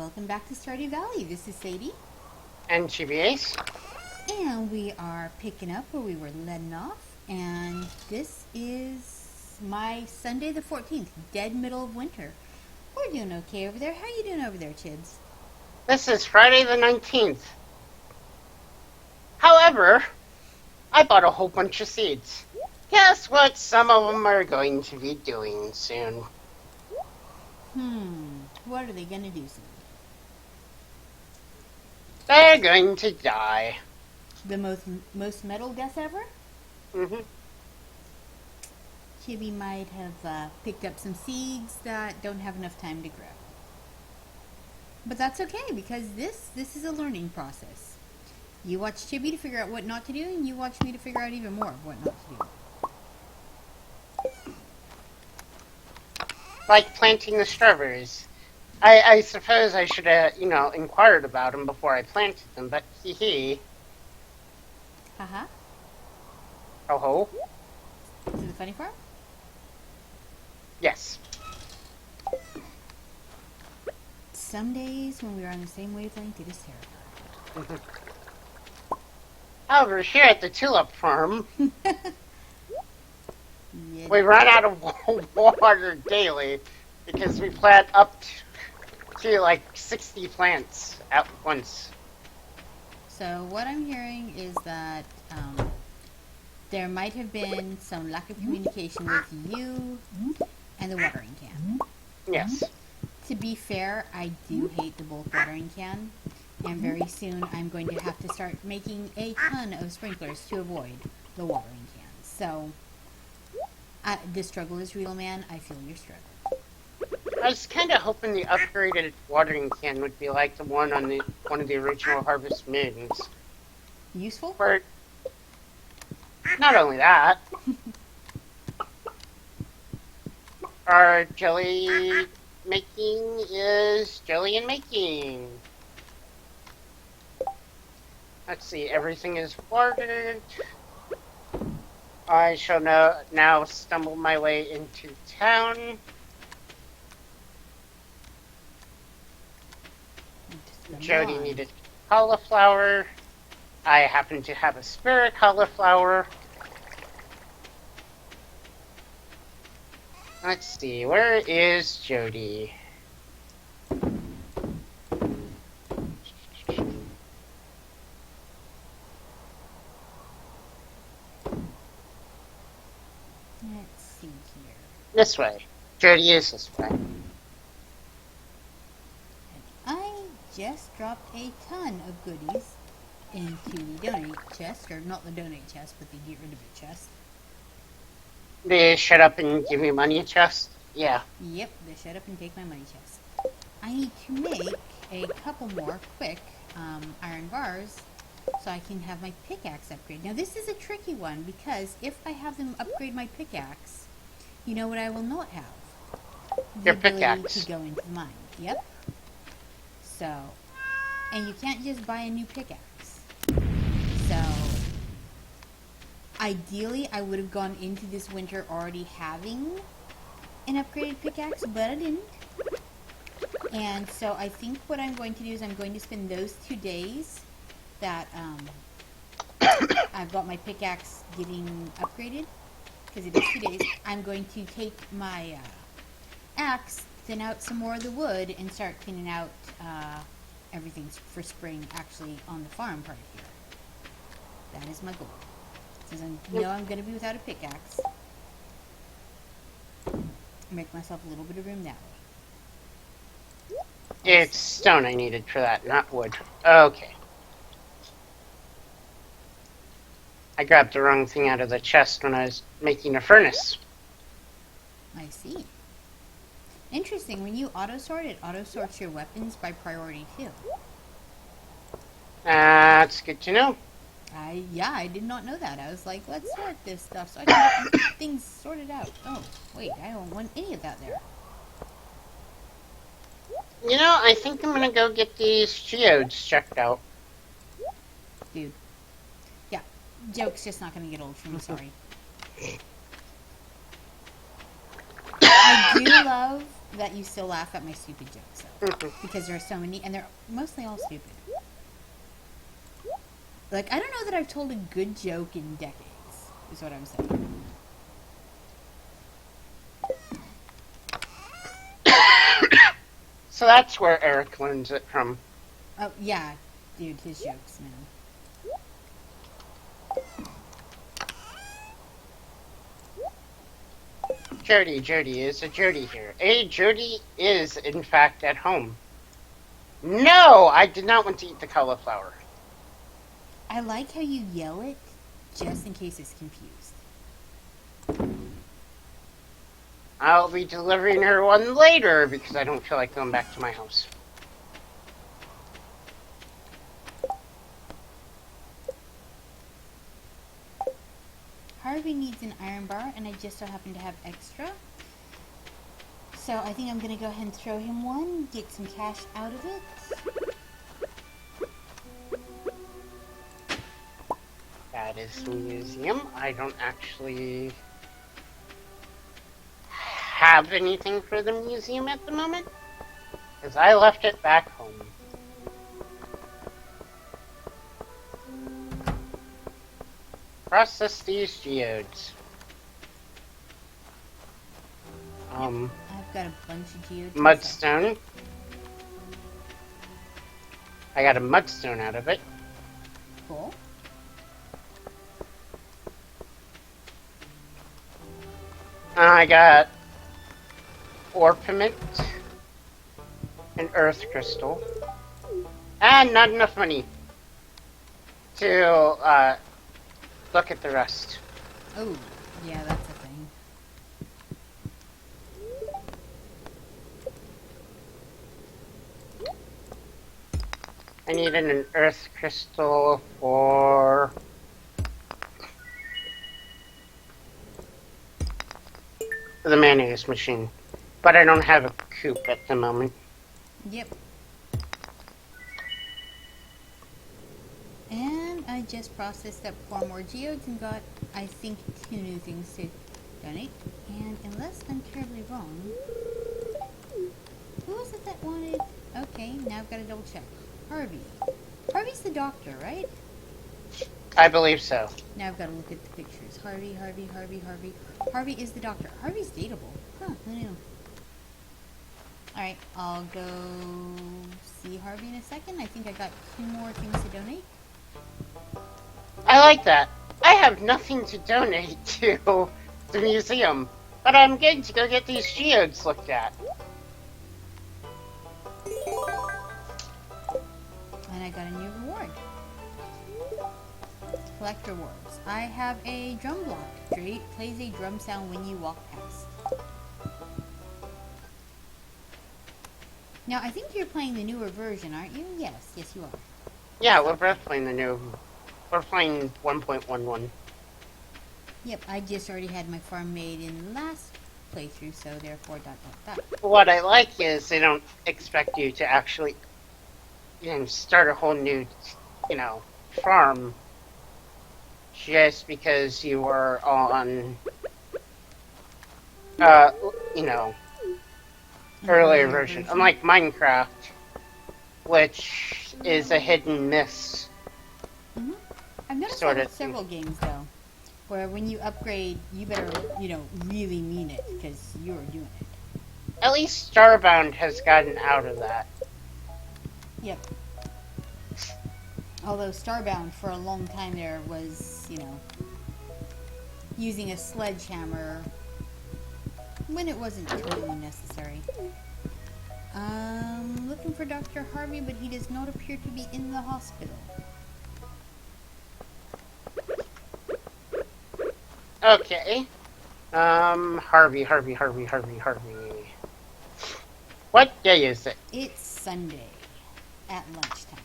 welcome back to Stardew Valley. This is Sadie, And GBAs. and we are picking up where we were letting off. And this is my Sunday the 14th, dead middle of winter. We're doing okay over there. How you doing over there, Chids? This is Friday the 19th. However, I bought a whole bunch of seeds. Guess what some of them are going to be doing soon? What are they gonna do soon? They're going to die. The most metal guess ever? Mm-hmm. Chibi might have picked up some seeds that don't have enough time to grow. But that's okay, because this is a learning process. You watch Chibi to figure out what not to do, and you watch me to figure out even more of what not to do. Like planting the strawberries. I suppose I should have, inquired about them before I planted them, but hee. Haha. Ho ho. This is the funny part? Yes. Some days when we are on the same wavelength, it is terrible. However, here at the tulip farm, Yeah. we run out of water daily because we plant up to like 60 plants at once. So what I'm hearing is that there might have been some lack of communication with you and the watering can. Yes. To be fair, I do hate the bulk watering can, and very soon I'm going to have to start making a ton of sprinklers to avoid the watering cans. So, the struggle is real, man. I feel your struggle. I was kind of hoping the upgraded watering can would be like the one on one of the original Harvest Moons. Useful? Where, not only that, our jelly making is jelly and making. Let's see, everything is watered. I shall now stumble my way into town. Jody needed cauliflower. I happen to have a spare cauliflower. Let's see, where is Jody? Let's see here. This way. Jody is this way. I just dropped a ton of goodies into the donate chest, or not the donate chest, but the get rid of it chest. They shut up and give me money chest? Yeah. Yep, they shut up and take my money chest. I need to make a couple more quick iron bars so I can have my pickaxe upgrade. Now this is a tricky one because if I have them upgrade my pickaxe, you know what I will not have? The Your ability pickaxe. to go into the mine. Yep. So, and you can't just buy a new pickaxe. So, ideally I would have gone into this winter already having an upgraded pickaxe, but I didn't. And so I think what I'm going to do is I'm going to spend those 2 days that I've got my pickaxe getting upgraded, because it is 2 days. I'm going to take my axe, thin out some more of the wood, and start cleaning out everything for spring actually on the farm part here. That is my goal. Since I know I'm going to be without a pickaxe, make myself a little bit of room that way. It's stone I needed for that, not wood. Okay. I grabbed the wrong thing out of the chest when I was making a furnace. I see. Interesting, when you auto-sort, it auto-sorts your weapons by priority too. That's good to know. I did not know that. I was like, let's sort this stuff so I can get things sorted out. Oh, wait, I don't want any of that there. I think I'm gonna go get these geodes checked out. Dude. Yeah, joke's just not going to get old for me, sorry. I do love that you still laugh at my stupid jokes, though. Because there are so many, and they're mostly all stupid. Like, I don't know that I've told a good joke in decades, is what I'm saying. So that's where Eric learns it from. Oh, yeah. Dude, his jokes, man. Jody, is a Jody here? Jody is, in fact, at home. No, I did not want to eat the cauliflower. I like how you yell it, just in case it's confused. I'll be delivering her one later because I don't feel like going back to my house. Harvey needs an iron bar, and I just so happen to have extra. So I think I'm going to go ahead and throw him one, get some cash out of it. That is the museum. I don't actually have anything for the museum at the moment, because I left it back home. Process these geodes. I've got a bunch of geodes. Mudstone. I got a mudstone out of it. Cool. I got orpiment, an earth crystal, and not enough money to look at the rest. Oh, yeah, that's a thing. I needed an earth crystal for the mayonnaise machine, but I don't have a coop at the moment. Yep. And I just processed up 4 more geodes and got, I think, 2 new things to donate. And unless I'm terribly wrong, who was it that wanted? Okay, now I've got to double check. Harvey. Harvey's the doctor, right? I believe so. Now I've got to look at the pictures. Harvey. Harvey is the doctor. Harvey's dateable. Huh, who knew? Alright, I'll go see Harvey in a second. I think I got 2 more things to donate. I like that. I have nothing to donate to the museum, but I'm going to go get these geodes looked at. And I got a new reward. Collect rewards. I have a drum block. Plays a drum sound when you walk past. Now, I think you're playing the newer version, aren't you? Yes, you are. Yeah, we're both playing the new. We're playing 1.11. Yep, I just already had my farm made in the last playthrough, so therefore ... What I like is they don't expect you to actually, start a whole new, farm just because you were on, earlier version. Unlike Minecraft, which is a hidden miss. Mm-hmm. I've noticed Sort that of. with several games, though, where when you upgrade, you better, really mean it, because you're doing it. At least Starbound has gotten out of that. Yep. Although Starbound, for a long time there, was, using a sledgehammer when it wasn't totally necessary. Looking for Dr. Harvey, but he does not appear to be in the hospital. Okay. Harvey. What day is it? It's Sunday at lunchtime.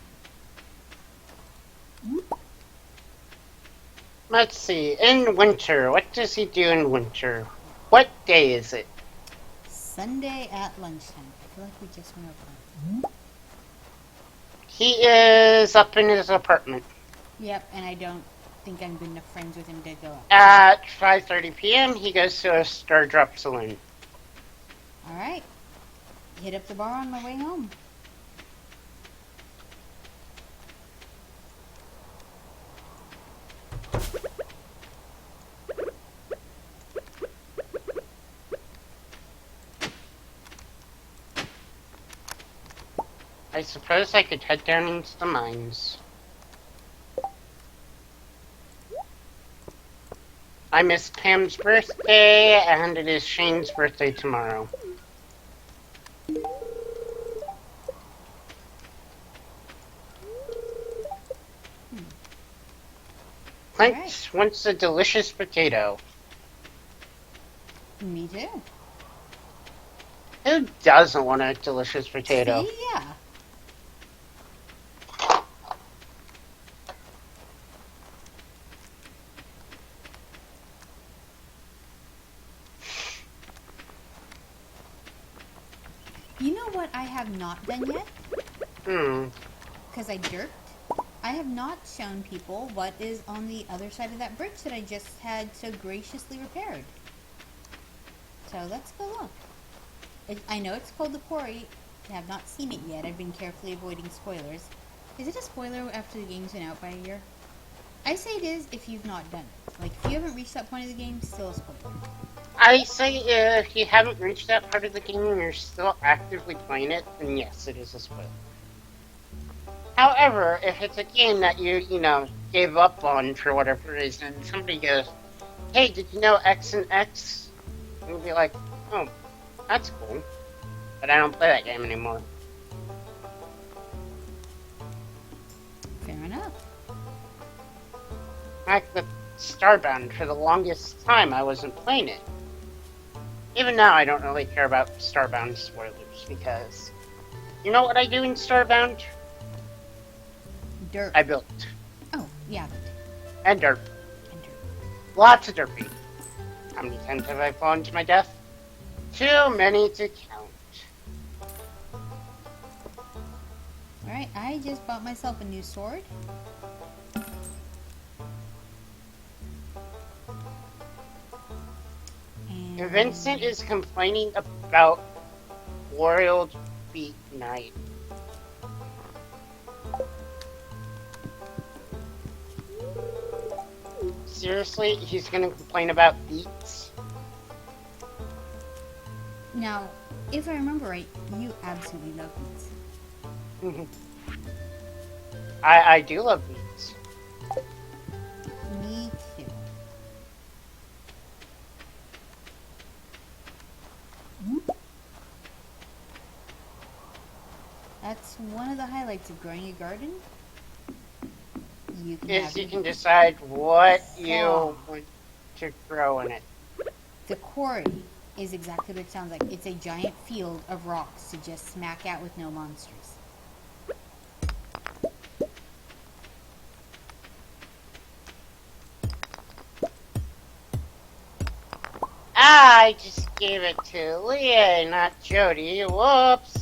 Let's see. In winter. What does he do in winter? What day is it? Sunday at lunchtime. I feel like we just went over that. He is up in his apartment. Yep, and I don't think I'm good enough friends with him to go up. At 5:30 p.m., he goes to a Star Drop Saloon. Alright. hit up the bar on my way home. I suppose I could head down into the mines. I miss Pam's birthday, and it is Shane's birthday tomorrow. Clint Right. wants a delicious potato. Me too. Who doesn't want a delicious potato? See? Yeah. You know what I have not done yet? Because I jerked. I have not shown people what is on the other side of that bridge that I just had so graciously repaired. So let's go look. I know it's called the quarry. I have not seen it yet. I've been carefully avoiding spoilers. Is it a spoiler after the game's been out by a year? I say it is if you've not done it. Like, if you haven't reached that point of the game, still a spoiler. I say if you haven't reached that part of the game and you're still actively playing it, then yes, it is a spoiler. However, if it's a game that you gave up on for whatever reason, somebody goes, hey, did you know X and X? And you'll be like, oh, that's cool. But I don't play that game anymore. Fair enough. Like with Starbound, for the longest time I wasn't playing it. Even now I don't really care about Starbound spoilers, because you know what I do in Starbound? Dirt. I built. Oh, yeah. And dirt. And dirt. Lots of dirt. How many times have I fallen to my death? Too many to count. Alright, I just bought myself a new sword. And Vincent is complaining about Boiled Beet Night. Seriously? He's gonna complain about beets? Now, if I remember right, you absolutely love beets. I do love beets. Me too. That's one of the highlights of growing a garden. You can Is you can decide what you want to grow in it. The quarry is exactly what it sounds like. It's a giant field of rocks to just smack out with no monsters. I just gave it to Leah, not Jody. Whoops.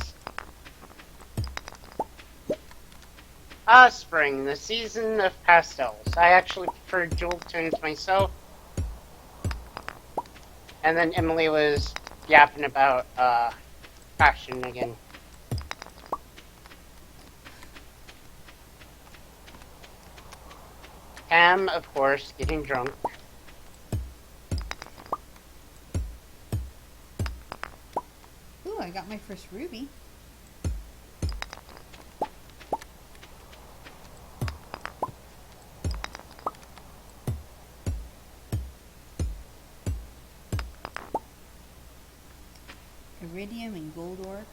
Spring, the season of pastels. I actually prefer jewel tones myself. And then Emily was yapping about fashion again. Pam, of course, getting drunk. Ooh, I got my first ruby. Iridium and gold ore.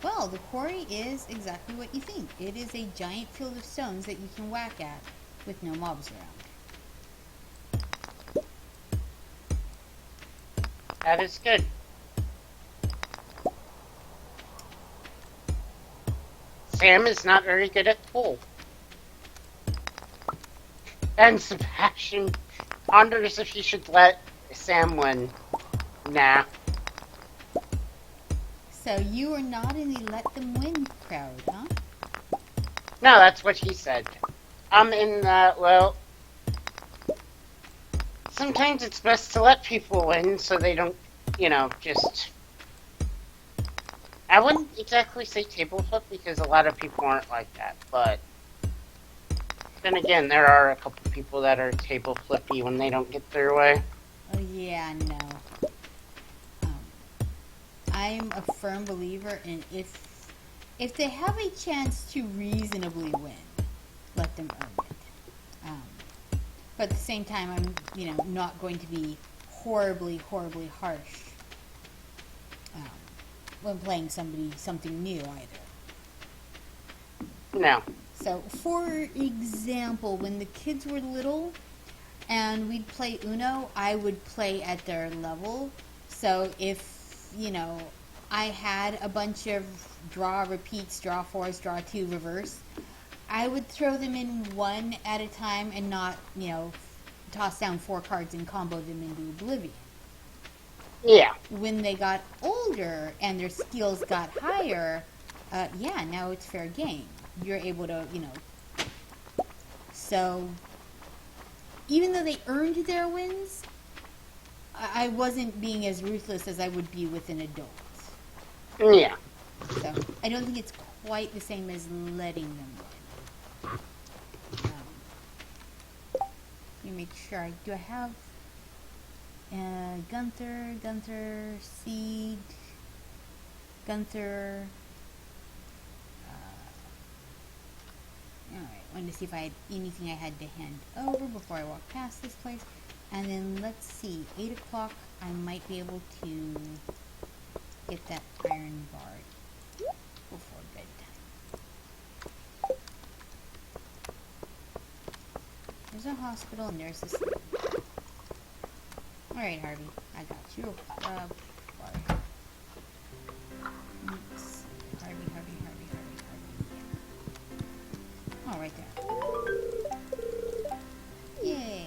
Well, the quarry is exactly what you think. It is a giant field of stones that you can whack at with no mobs around. That is good. Sam is not very good at pool. And Sebastian ponders if he should let Sam win. Nah. So you are not in the let them win crowd, huh? No, that's what he said. I'm in the, well... Sometimes it's best to let people win so they don't, just... I wouldn't exactly say table flip because a lot of people aren't like that, but then again, there are a couple people that are table flippy when they don't get their way. Oh yeah, no. Um, I'm a firm believer in if they have a chance to reasonably win, let them earn it. Um, but at the same time, I'm not going to be horribly, horribly harsh um, when playing something new either. No. So, for example, when the kids were little and we'd play Uno, I would play at their level. So if, I had a bunch of draw repeats, draw fours, draw two, reverse, I would throw them in one at a time and not, toss down 4 cards and combo them into oblivion. Yeah. When they got older and their skills got higher, now it's fair game. You're able to, So, even though they earned their wins, I wasn't being as ruthless as I would be with an adult. Yeah. So, I don't think it's quite the same as letting them win. Let me make sure. Do I have Gunther, Seed, Gunther? Alright, wanted to see if I had anything I had to hand over before I walk past this place. And then let's see, 8 o'clock, I might be able to get that iron bar before bedtime. There's a hospital and there's this. Alright, Harvey, I got you. Oops. Harvey. Oh, right there. Yay.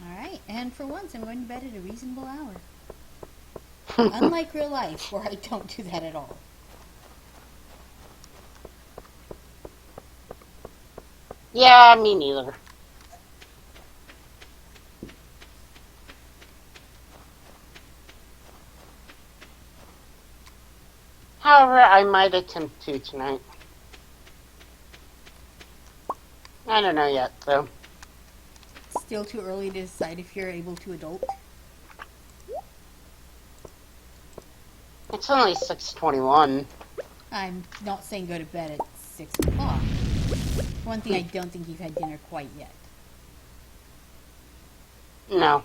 Alright, and for once I'm going to bed at a reasonable hour. Unlike real life, where I don't do that at all. Yeah, me neither. However, I might attempt to tonight. I don't know yet, though. Still too early to decide if you're able to adult. It's only 6:21. I'm not saying go to bed at 6 o'clock. One thing, I don't think you've had dinner quite yet. No.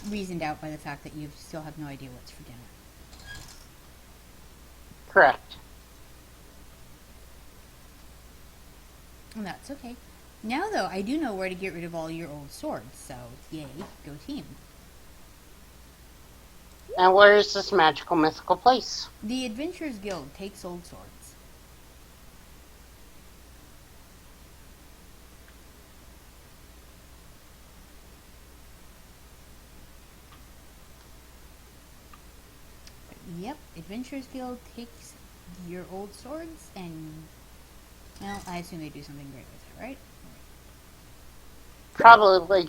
Reasoned out by the fact that you still have no idea what's for dinner. Correct. And that's okay. Now, though, I do know where to get rid of all your old swords, so yay, go team. And where is this magical mythical place? The Adventurers Guild takes old swords. Yep, Adventurers Guild takes your old swords and, well, I assume they do something great with it, right? Probably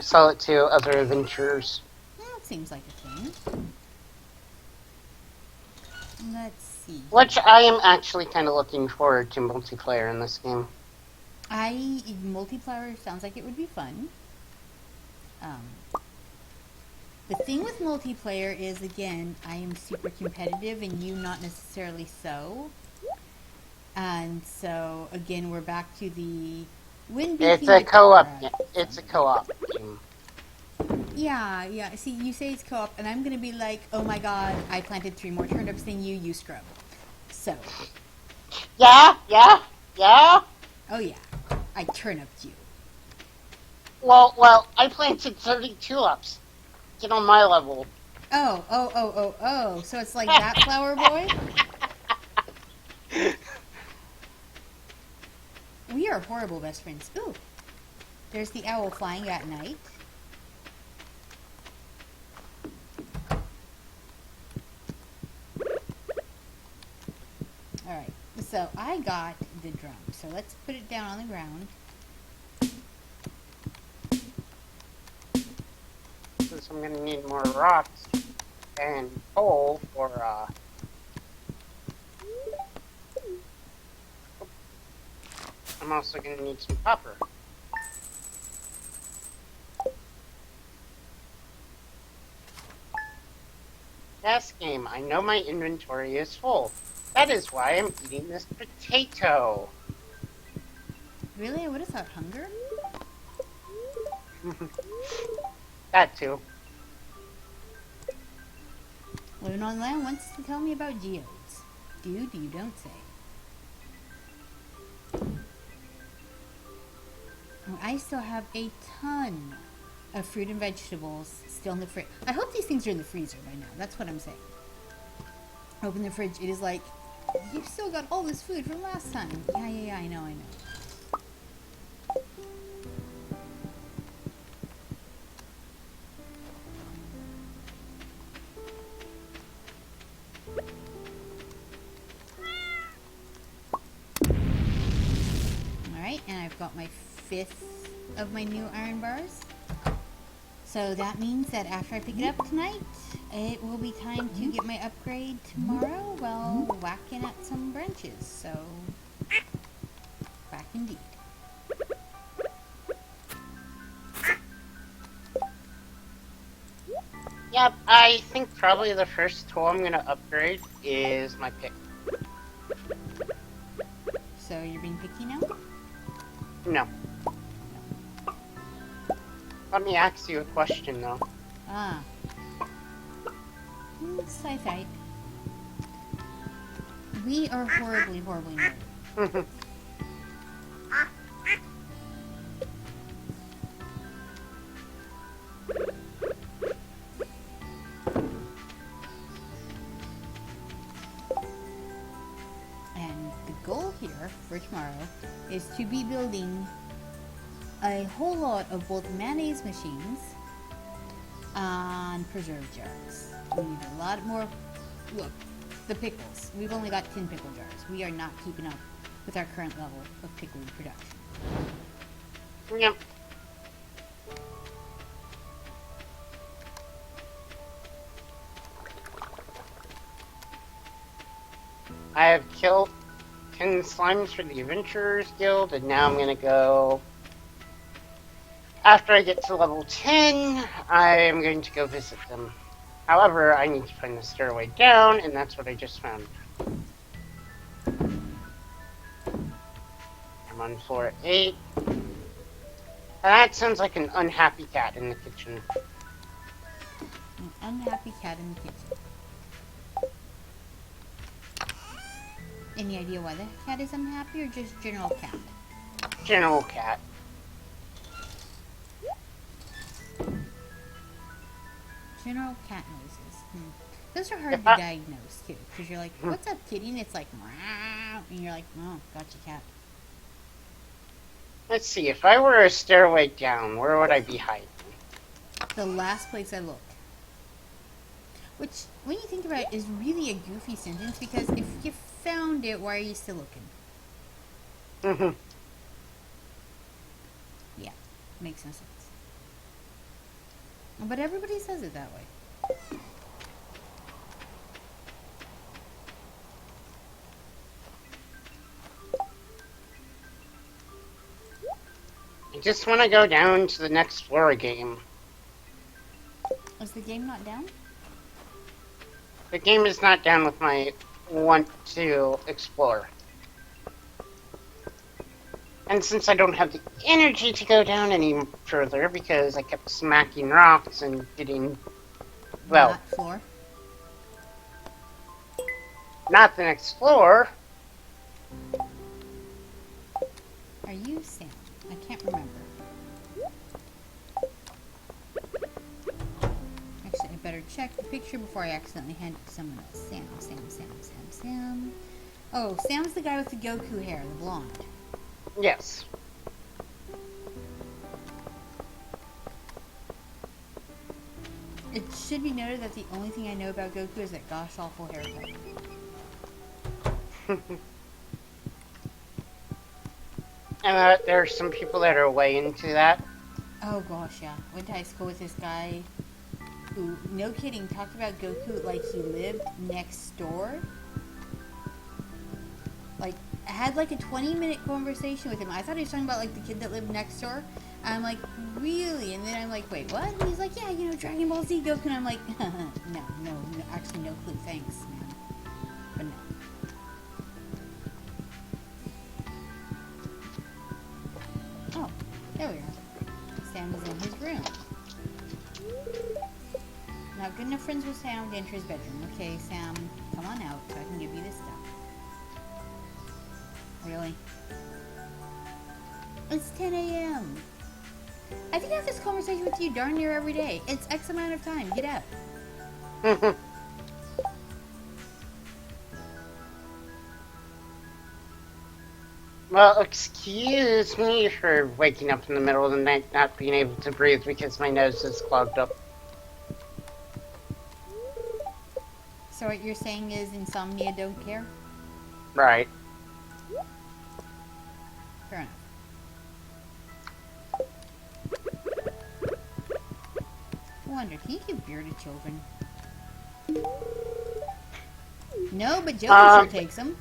sell it to other adventurers. Well, it seems like a thing. Let's see. Which I am actually kind of looking forward to multiplayer in this game. Multiplayer sounds like it would be fun. The thing with multiplayer is, again, I am super competitive and you not necessarily so. And so, again, we're back to the It's a co-op. It's a co-op game. Yeah. See, you say it's co-op, and I'm gonna be like, oh my god, I planted 3 more turnips than you scrub. So. Yeah. Oh yeah, I turniped you. Well, I planted 30 tulips. Get on my level. Oh. So it's like that, flower boy? We are horrible best friends. Ooh. There's the owl flying at night. got the drum. So let's put it down on the ground. Since I'm gonna need more rocks and coal for, I'm also gonna need some copper. Yes, game, I know my inventory is full. That is why I'm eating this potato. Really? I would have thought hunger. That too. Living on land wants to tell me about geodes. Dude, you don't say. Oh, I still have a ton of fruit and vegetables still in the fridge. I hope these things are in the freezer by now. That's what I'm saying. Open the fridge. It is like, you've still got all this food from last time. Yeah, I know. Alright, and I've got my 5th of my new iron bars. So that means that after I pick it up tonight, it will be time to get my upgrade tomorrow while whacking at some branches. So, back indeed. Yep, I think probably the first tool I'm gonna upgrade is my pick. So you're being picky now? No. Let me ask you a question, though. Ah. Sci-fi. We are horribly nerdy. And the goal here for tomorrow is to be building a whole lot of both mayonnaise machines and preserve jars. We need a lot more. Look, the pickles. We've only got 10 pickle jars. We are not keeping up with our current level of pickling production. Yep. I have killed 10 slimes for the Adventurers Guild, and now I'm gonna go... After I get to level 10, I am going to go visit them. However, I need to find the stairway down, and that's what I just found. I'm on floor 8. That sounds like an unhappy cat in the kitchen. An unhappy cat in the kitchen. Any idea why the cat is unhappy, or just general cat? General cat. General cat noises. Those are hard to diagnose, too. Because you're like, what's up, kitty? And it's like, meow. And you're like, oh, gotcha, cat. Let's see, if I were a stairway down, where would I be hiding? The last place I looked. Which, when you think about it, is really a goofy sentence, because if you found it, why are you still looking? Yeah, makes no sense. But everybody says it that way. I just want to go down to the next floor game. Is the game not down? The game is not down with my want to explore. And since I don't have the energy to go down any further because I kept smacking rocks and getting, well, Not floor. not the next floor. Are you Sam? I can't remember. Actually, I better check the picture before I accidentally hand it to someone else. Sam. Oh, Sam's the guy with the Goku hair, the blonde. Yes. It should be noted that the only thing I know about Goku is that gosh awful haircut. There are some people that are way into that. Oh gosh, yeah. Went to high school with this guy who, no kidding, talked about Goku like he lived next door. Like, I had like a 20-minute conversation with him. I thought he was talking about like the kid that lived next door. I'm like, really? And then I'm like, wait, what? And he's like, yeah, you know, Dragon Ball Z Goku. And I'm like, no, actually no clue, thanks, man. But no. Oh, there we are. Sam is in his room. Not good enough friends with Sam to enter his bedroom. Okay, Sam, come on out so I can give you this stuff. Really? It's 10 a.m. I think I have this conversation with you darn near every day. It's X amount of time. Get out. Well, excuse me for waking up in the middle of the night not being able to breathe because my nose is clogged up. So what you're saying is insomnia don't care? Right. Fair enough. I wonder, can you give beer to children? No, but Joker sure takes them.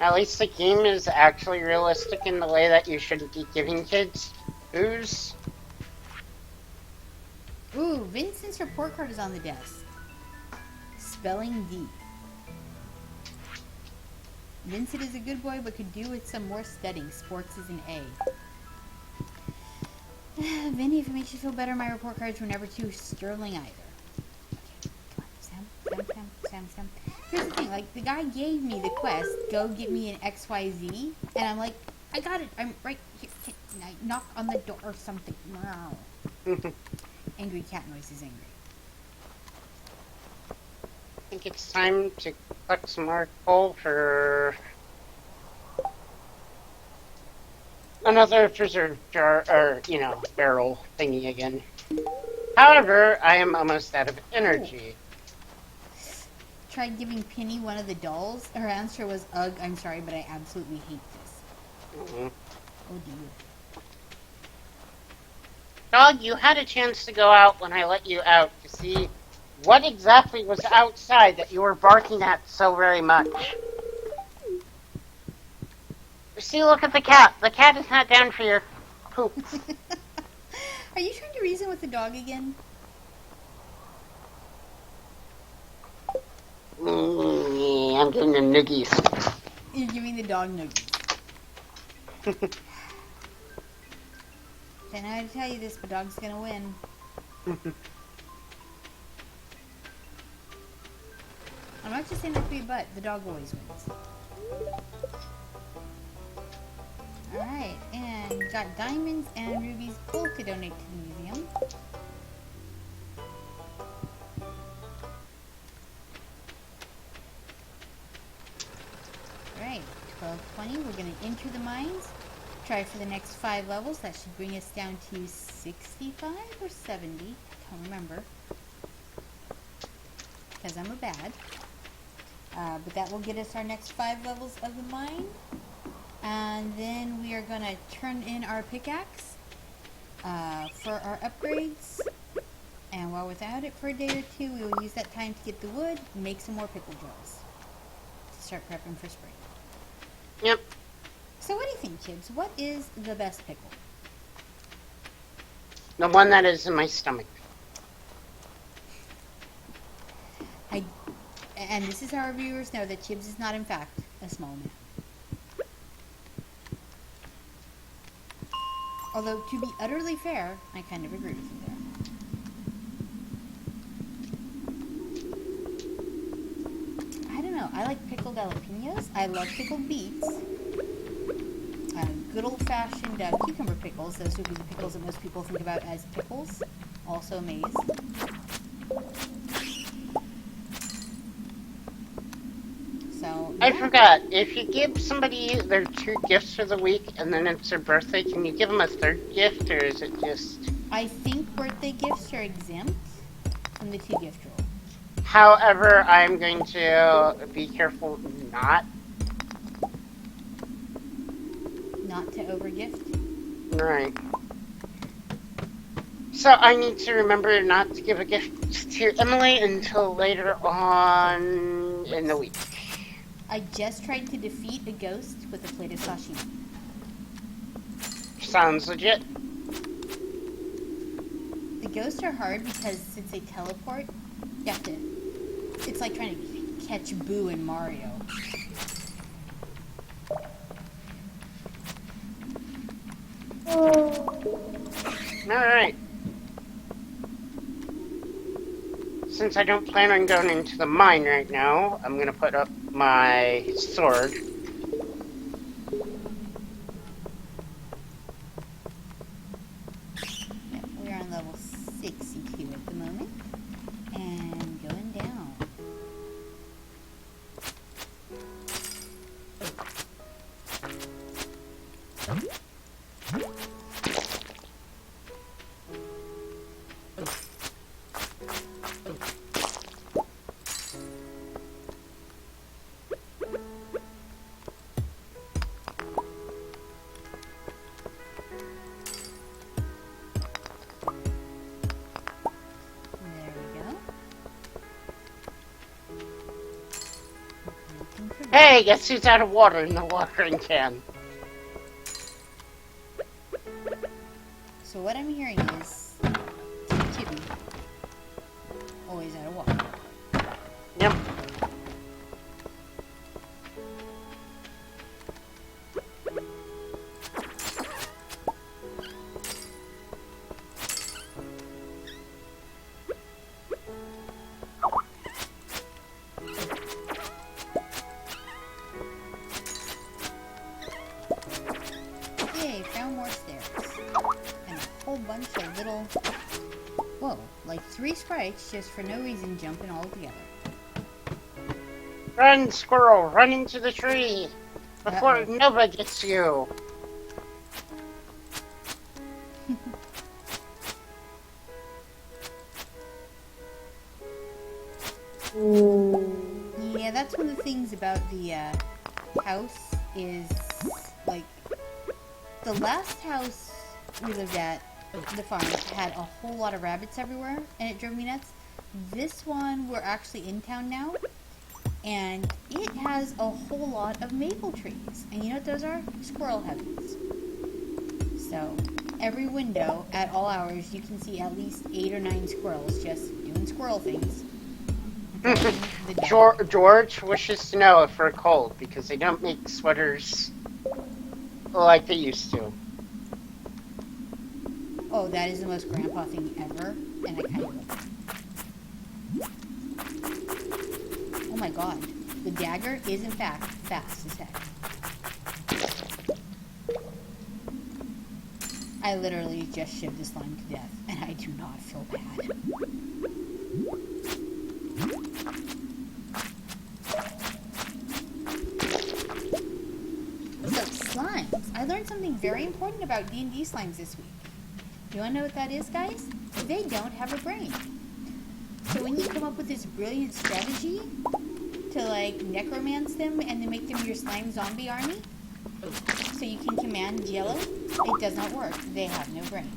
At least the game is actually realistic in the way that you shouldn't be giving kids booze. Ooh, Vincent's report card is on the desk. Spelling D. Vincent is a good boy, but could do with some more studying. Sports is an A. Vinny, if it makes you feel better, my report cards were never too sterling either. Okay, come on, Sam. Here's the thing, like, the guy gave me the quest, go get me an XYZ, and I'm like, I got it, I'm right here. Can I knock on the door or something? Wow. Angry cat noise is angry. I think it's time to collect some more coal for another preserve jar, or, barrel thingy again. However, I am almost out of energy. Tried giving Penny one of the dolls. Her answer was, ugh, I'm sorry, but I absolutely hate this. Mm-hmm. Oh dear. Dog, you had a chance to go out when I let you out to see what exactly was outside that you were barking at so very much. See, look at the cat. The cat is not down for your poop. Are you trying to reason with the dog again? I'm getting the noogies. You're giving the dog noogies. Then I had to tell you this, but dog's gonna win. I'm not just saying that to be a butt. The dog always wins. Alright, and got diamonds and rubies both to donate to the museum. Alright, 12:20. We're going to enter the mines. Try for the next 5 levels. That should bring us down to 65 or 70. Can't remember. Because I'm a bad. But that will get us our next 5 levels of the mine. And then we are going to turn in our pickaxe for our upgrades. And while without it for a day or two, we will use that time to get the wood and make some more pickle jars to start prepping for spring. Yep. So what do you think, Chibs? What is the best pickle? The one that is in my stomach. And this is how our viewers know that Chibs is not, in fact, a small man. Although, to be utterly fair, I kind of agree with you there. I don't know. I like pickled jalapenos. I love pickled beets. Good old-fashioned cucumber pickles. Those would be the pickles that most people think about as pickles. Also amazed. So, yeah. I forgot. If you give somebody their 2 gifts for the week and then it's their birthday, can you give them a 3rd gift, or is it just... I think birthday gifts are exempt from the 2 gift rule. However, I'm going to be careful not to overgift. Right. So I need to remember not to give a gift to Emily until later on in the week. I just tried to defeat a ghost with a plate of sashimi. Sounds legit. The ghosts are hard because since they teleport, you have to... It's like trying to catch Boo in Mario. Alright. Since I don't plan on going into the mine right now, I'm gonna put up my sword. Yeah, we're on level 62 at the moment. And going down. There we go. Looking for Hey, guess who's out of water in the watering can? So what I'm hearing is Chibi always out of water. Yep. Yay, found more stairs. And a whole bunch of little... Whoa, like 3 sprites just for no reason jumping all together. Run, squirrel, run into the tree before Uh-oh. Nova gets you. Yeah, that's one of the things about the house is, like, the last house we lived at, the farm, had a whole lot of rabbits everywhere, and it drove me nuts. This one, we're actually in town now, and it has a whole lot of maple trees. And you know what those are? Squirrel heavens. So, every window, at all hours, you can see at least 8 or 9 squirrels just doing squirrel things. George wishes to know if we're cold because they don't make sweaters like they used to. Oh, that is the most grandpa thing ever, and I kind of love it. Oh my god, the dagger is in fact fast as heck. I literally just shivved this slime to death, and I do not feel bad. So, slimes. I learned something very important about D&D slimes this week. You want to know what that is, guys? They don't have a brain. So when you come up with this brilliant strategy to, like, necromance them and to make them your slime zombie army, so you can command yellow, it does not work. They have no brain.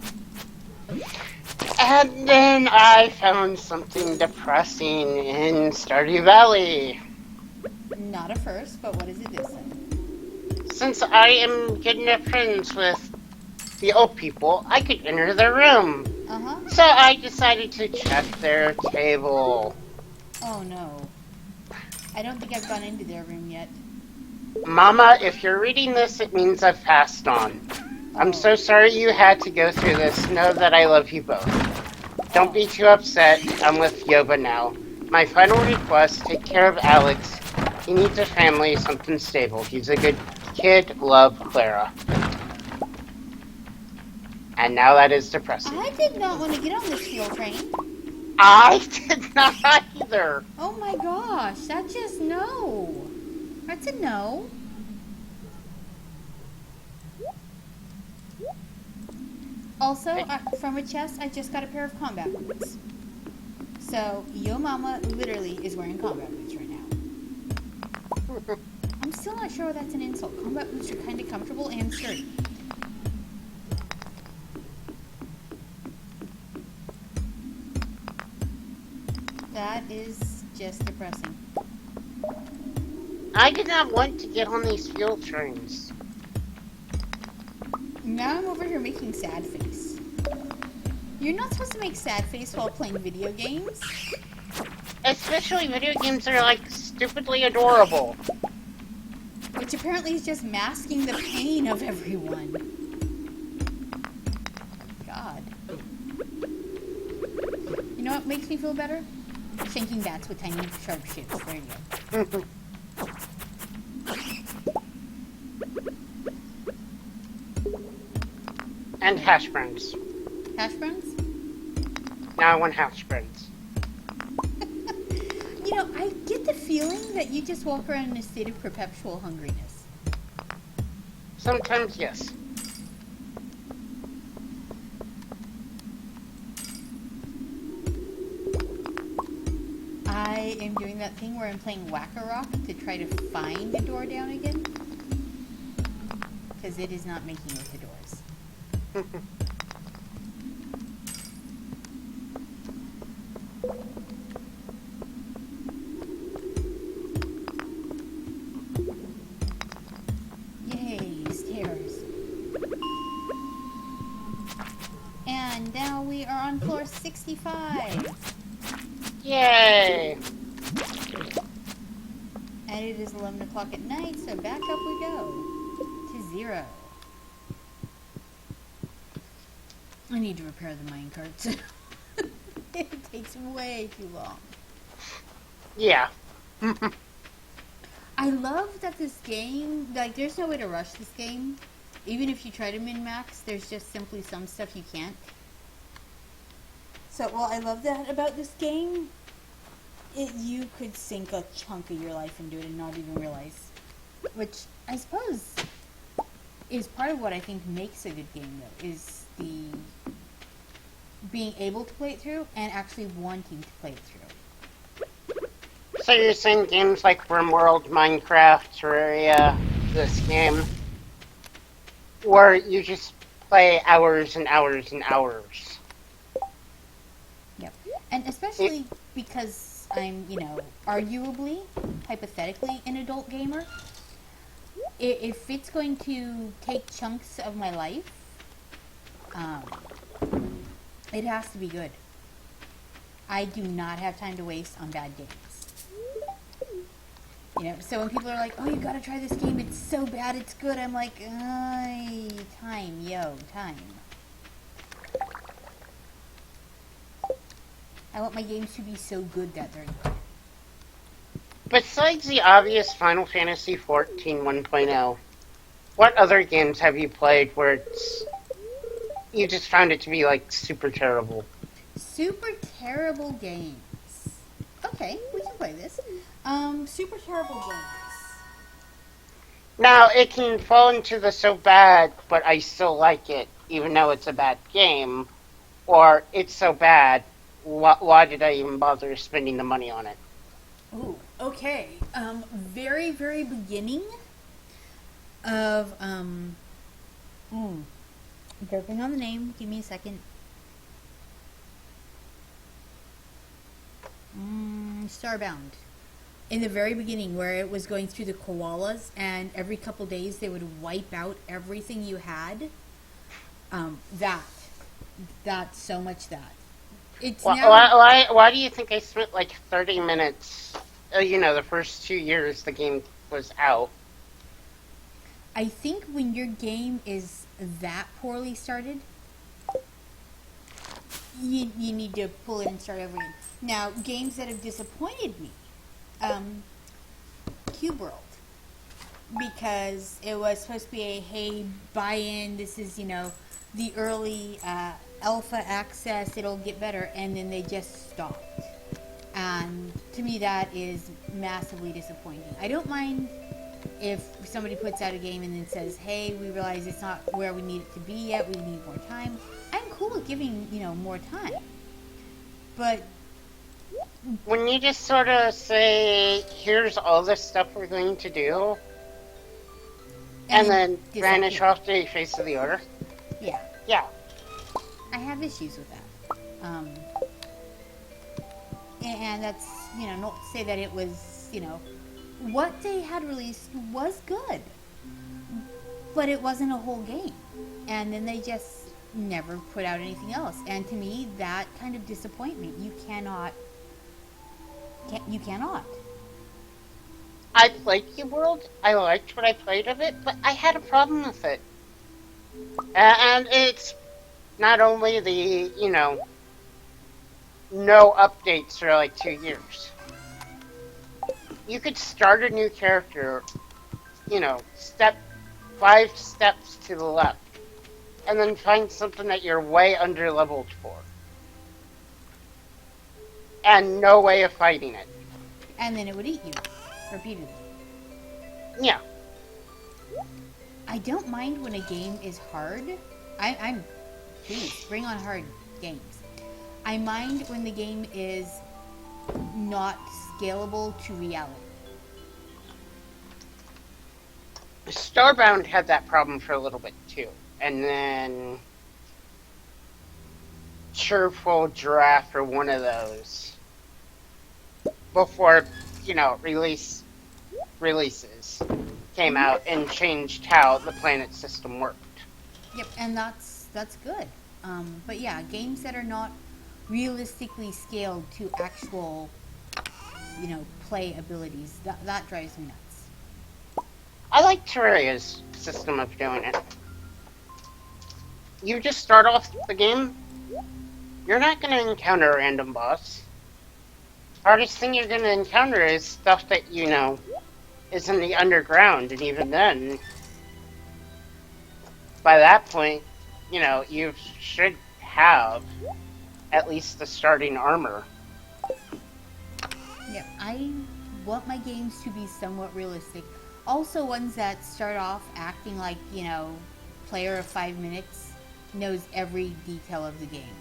And then I found something depressing in Stardew Valley. Not a first, but what is it this time? Since I am good enough friends with the old people, I could enter their room. Uh-huh. So I decided to check their table. Oh no. I don't think I've gone into their room yet. Mama, if you're reading this, it means I've passed on. I'm so sorry you had to go through this. Know that I love you both. Don't be too upset. I'm with Yoba now. My final request, take care of Alex. He needs a family, something stable. He's a good kid. Love, Clara. And now that is depressing. I did not want to get on this fuel train. I did not either. Oh my gosh, that's just no. That's a no. Also, from a chest, I just got a pair of combat boots. So, Yo Mama literally is wearing combat boots right now. I'm still not sure that's an insult. Combat boots are kind of comfortable and sturdy. That is just depressing. I did not want to get on these fuel trains. Now I'm over here making sad face. You're not supposed to make sad face while playing video games. Especially video games that are like stupidly adorable. Which apparently is just masking the pain of everyone. God. You know what makes me feel better? Shanking bats with tiny sharp shits. There you go. And hash browns. Hash browns? Now I want hash browns. You know, I get the feeling that you just walk around in a state of perpetual hungriness. Sometimes, yes. I am doing that thing where I'm playing Whack-A-Rock to try to find the door down again. Because it is not making it to doors. Yay, stairs. And now we are on floor 65. Yay! And it is 11 o'clock at night, so back up we go. To 0. I need to repair the minecarts. It takes way too long. Yeah. I love that this game, like, there's no way to rush this game. Even if you try to min-max, there's just simply some stuff you can't. So, well, I love that about this game. You could sink a chunk of your life into it and not even realize. Which, I suppose, is part of what I think makes a good game, though, is the being able to play it through and actually wanting to play it through. So you're saying games like RimWorld, Minecraft, Terraria, this game, where you just play hours and hours and hours. Yep. And especially because I'm, arguably, hypothetically, an adult gamer, if it's going to take chunks of my life, it has to be good. I do not have time to waste on bad games. So when people are like, oh, you gotta try this game, it's so bad, it's good, I'm like, time. I want my games to be so good that they're good. Besides the obvious Final Fantasy XIV 1.0, what other games have you played where you just found it to be, like, super terrible? Super terrible games. Okay, we can play this. Super terrible games. Now, it can fall into the so bad, but I still like it, even though it's a bad game. Or, it's so bad, why did I even bother spending the money on it? Ooh, okay. Very, very beginning of, burping on the name. Give me a second. Starbound. In the very beginning, where it was going through the koalas, and every couple days they would wipe out everything you had. That's so much that. It's why do you think I spent like 30 minutes, the first 2 years the game was out? I think when your game is that poorly started, you need to pull it and start over again. Now, games that have disappointed me, Cube World, because it was supposed to be a, hey, buy in, this is, the early alpha access, it'll get better, and then they just stopped. And to me, that is massively disappointing. I don't mind if somebody puts out a game and then says, hey, we realize it's not where we need it to be yet, we need more time. I'm cool with giving, more time. But when you just sort of say, here's all the stuff we're going to do, and then then vanish disappear. off the face of the order. Yeah, Yeah. I have issues with that. And that's, not to say that it was, what they had released was good, but it wasn't a whole game. And then they just never put out anything else. And to me, that kind of disappointment, you cannot. I liked the world. I liked what I played of it, but I had a problem with it. And it's not only the, no updates for like 2 years. You could start a new character, step 5 steps to the left, and then find something that you're way under leveled for. And no way of fighting it. And then it would eat you repeatedly. Yeah. I don't mind when a game is hard. I'm please bring on hard games. I mind when the game is not scalable to reality. Starbound had that problem for a little bit too. And then Cheerful Giraffe or one of those before, releases came out and changed how the planet system worked. Yep, and that's good. But yeah, games that are not realistically scaled to actual, play abilities, that drives me nuts. I like Terraria's system of doing it. You just start off the game, you're not going to encounter a random boss. Hardest thing you're going to encounter is stuff that, is in the underground, and even then, by that point, you should have at least the starting armor. Yeah, I want my games to be somewhat realistic. Also, ones that start off acting like, player of 5 minutes knows every detail of the game.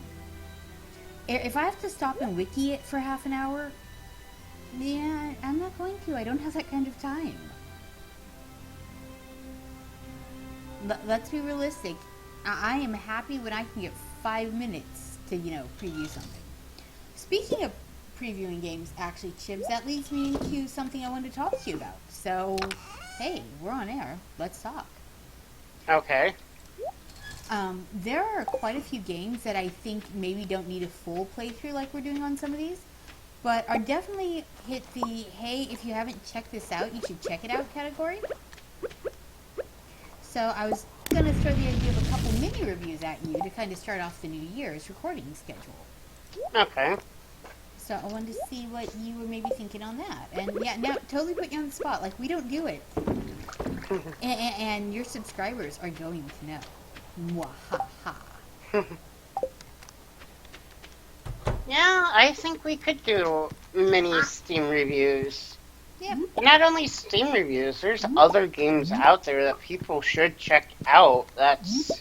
If I have to stop and wiki it for half an hour, yeah, I'm not going to. I don't have that kind of time. Let's be realistic. I am happy when I can get 5 minutes to, preview something. Speaking of previewing games, actually, Chibs, that leads me into something I wanted to talk to you about. So, hey, we're on air. Let's talk. Okay. There are quite a few games that I think maybe don't need a full playthrough like we're doing on some of these, but are definitely hit the, hey, if you haven't checked this out, you should check it out category. So I was going to throw the idea of a couple mini reviews at you to kind of start off the new year's recording schedule. Okay. So I wanted to see what you were maybe thinking on that. And yeah, now totally put you on the spot. Like, we don't do it. And your subscribers are going to know. Mwahaha. Yeah, I think we could do mini Steam reviews. Yeah. Not only Steam reviews, there's other games out there that people should check out that's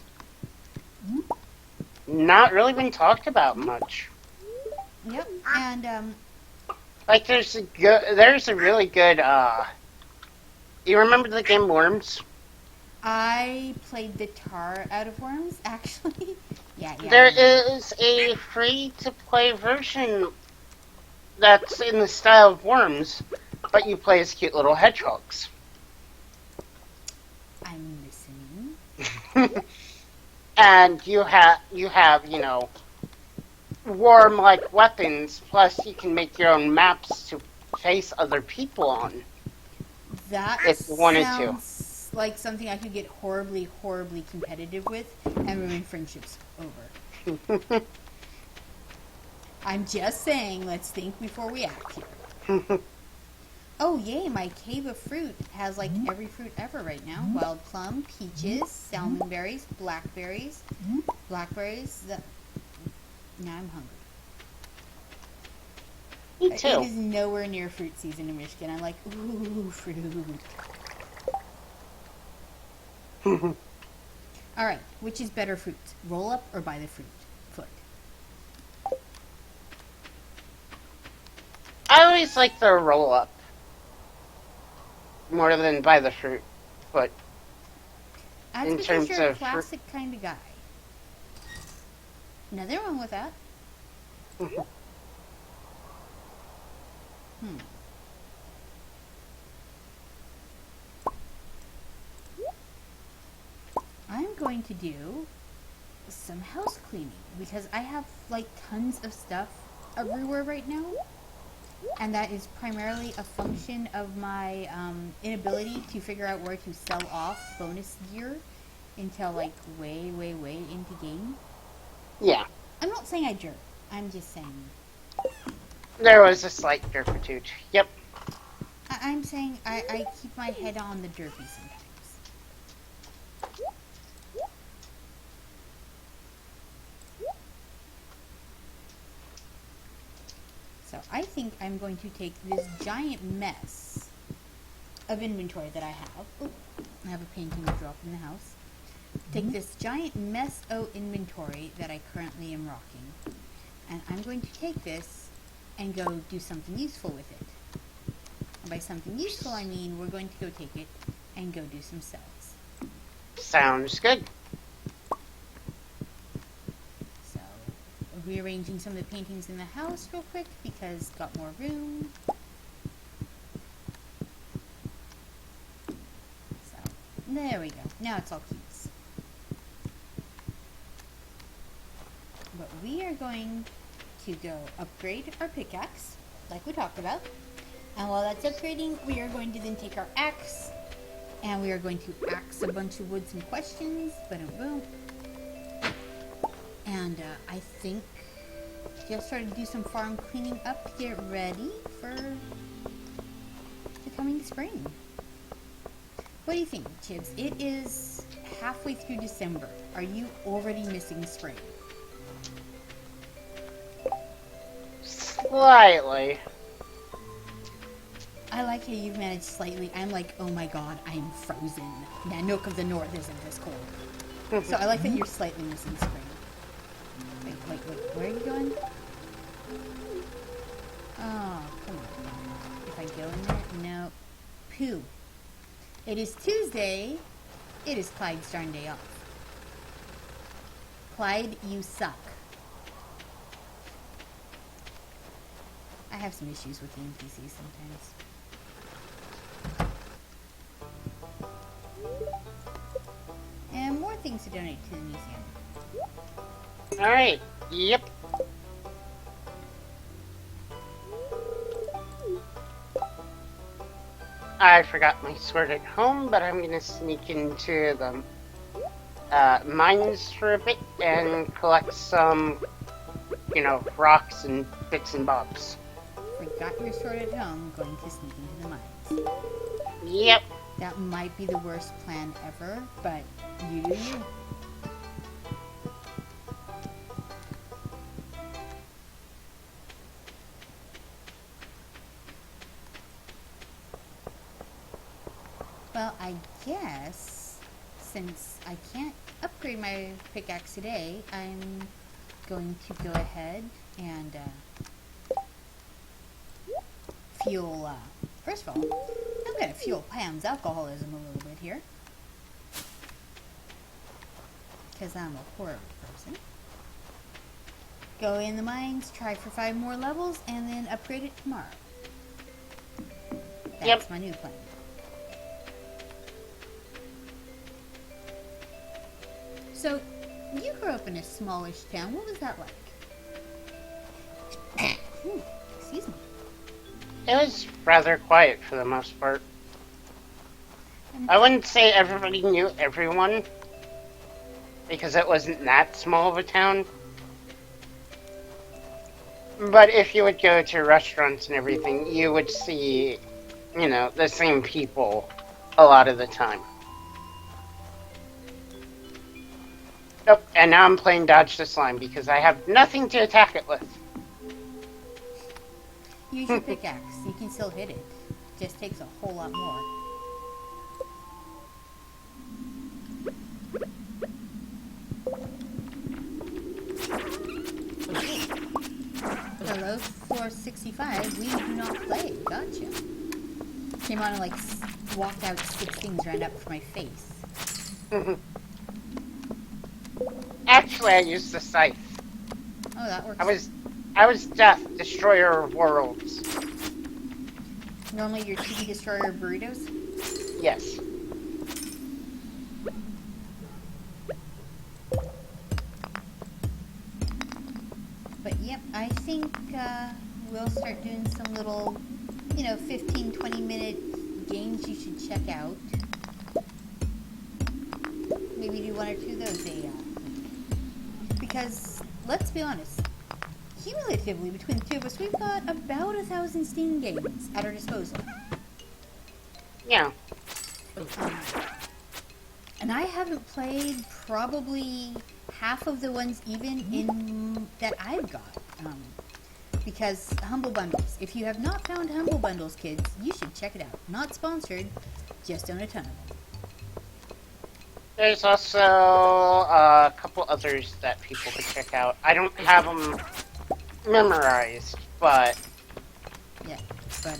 not really been talked about much. Yep. And Like there's a really good you remember the game Worms? I played the tar out of Worms, actually. Yeah. There is a free-to-play version that's in the style of Worms, but you play as cute little hedgehogs. I'm listening. And you have, worm-like weapons, plus you can make your own maps to face other people on. That if you wanted sounds like something I could get horribly, horribly competitive with and ruin friendships over. I'm just saying, let's think before we act here. Oh, yay, my cave of fruit has, like, every fruit ever right now. Wild plum, peaches, salmonberries, blackberries. Now I'm hungry. Me too. It is nowhere near fruit season in Michigan. I'm like, ooh, fruit. Alright, which is better fruit? Roll up or buy the fruit? Foot. always like the roll up more than buy the fruit, but That's in because terms you're a of fruit, classic kind of guy. Nothing wrong with that. Hmm. I'm going to do some house cleaning because I have like tons of stuff everywhere right now, and that is primarily a function of my inability to figure out where to sell off bonus gear until like way, way, way into game. yeah, I'm not saying I jerk. I'm just saying there was a slight derpitude. Yep. I'm saying I keep my head on the derpy sometimes. So I think I'm going to take this giant mess of inventory that I have. Oh, I have a painting drop in the house. Take this giant mess of inventory that I currently am rocking, and I'm going to take this and go do something useful with it. And by something useful, I mean we're going to go take it and go do some sales. Sounds good. So, rearranging some of the paintings in the house real quick because got more room. So, there we go. Now it's all cubes. But we are going to go upgrade our pickaxe, like we talked about. And while that's upgrading, we are going to then take our axe, and we are going to axe a bunch of wood some questions. Boom, boom. And I think just start to do some farm cleaning up to get ready for the coming spring. What do you think, Chibs? It is halfway through December. Are you already missing spring? Slightly. I like how you've managed slightly. I'm like, oh my god, I'm frozen. Nanook of the North isn't this cold. So I like that you're slightly missing spring. Wait, where are you going? Oh, come on. If I go in there, no. Pooh. It is Tuesday. It is Clyde's darn day off. Clyde, you suck. I have some issues with the NPCs sometimes. And more things to donate to the museum. Alright, yep. I forgot my sword at home, but I'm gonna sneak into the mines for a bit and collect some, rocks and bits and bobs. Forgot your sword at home, going to sneak into the mines. Yep. That might be the worst plan ever, but you do you. Well, I guess since I can't upgrade my pickaxe today, I'm going to go ahead and fuel. First of all, I'm going to fuel Pam's alcoholism a little bit here. Because I'm a horrible person. Go in the mines, try for 5 more levels, and then upgrade it tomorrow. That's my new plan. So, you grew up in a smallish town. What was that like? Ooh, excuse me. It was rather quiet for the most part. I wouldn't say everybody knew everyone, because it wasn't that small of a town. But if you would go to restaurants and everything, you would see, the same people a lot of the time. Oh, and now I'm playing Dodge the Slime because I have nothing to attack it with. Use your pickaxe. You can still hit it. Just takes a whole lot more. Hello, floor 65, we do not play. Gotcha. Came on and like walked out 6 things right up for my face. Actually, I used the scythe. Oh, that works. I was Death, Destroyer of Worlds. Normally your TV destroyer burritos? Yes. But yep, I think we'll start doing some little, 15, 20-minute games you should check out. Maybe do 1 or 2 of those a week. Because, let's be honest, cumulatively between the 2 of us, we've got about 1,000 Steam games at our disposal. Yeah. And I haven't played probably half of the ones even in that I've got. Because Humble Bundles. If you have not found Humble Bundles, kids, you should check it out. Not sponsored, just own a ton of them. There's also a couple others that people could check out. I don't have them memorized, but... Yeah, but,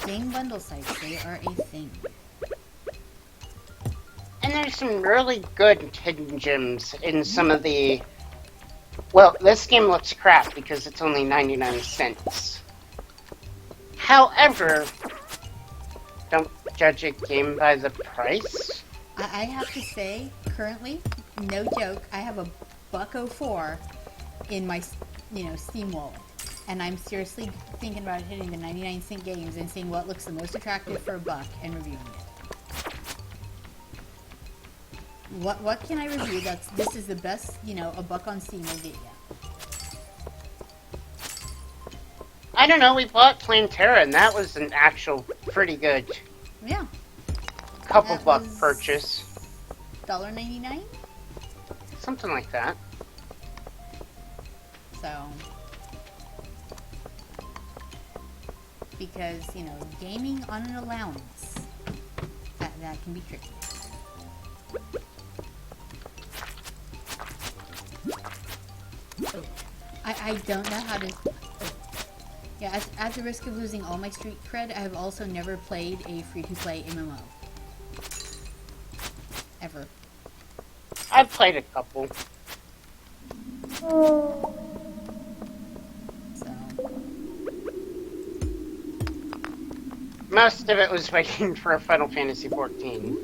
game bundle sites, they are a thing. And there's some really good hidden gems in some of the... Well, this game looks crap because it's only 99 cents. However, don't judge a game by the price. I have to say, currently, no joke, I have a $1.04 in my, Steam wallet. And I'm seriously thinking about hitting the 99-cent games and seeing what looks the most attractive for $1 and reviewing it. What can I review this is the best, $1 on Steam will get you? I don't know, we bought Plantera and that was an actual pretty good Yeah. couple That buck was purchase. $1.99? Something like that. So, because, gaming on an allowance, that can be tricky. I don't know how to... Yeah, at the risk of losing all my street cred, I have also never played a free-to-play MMO. Ever. I've played a couple. So... Most of it was waiting for a Final Fantasy XIV.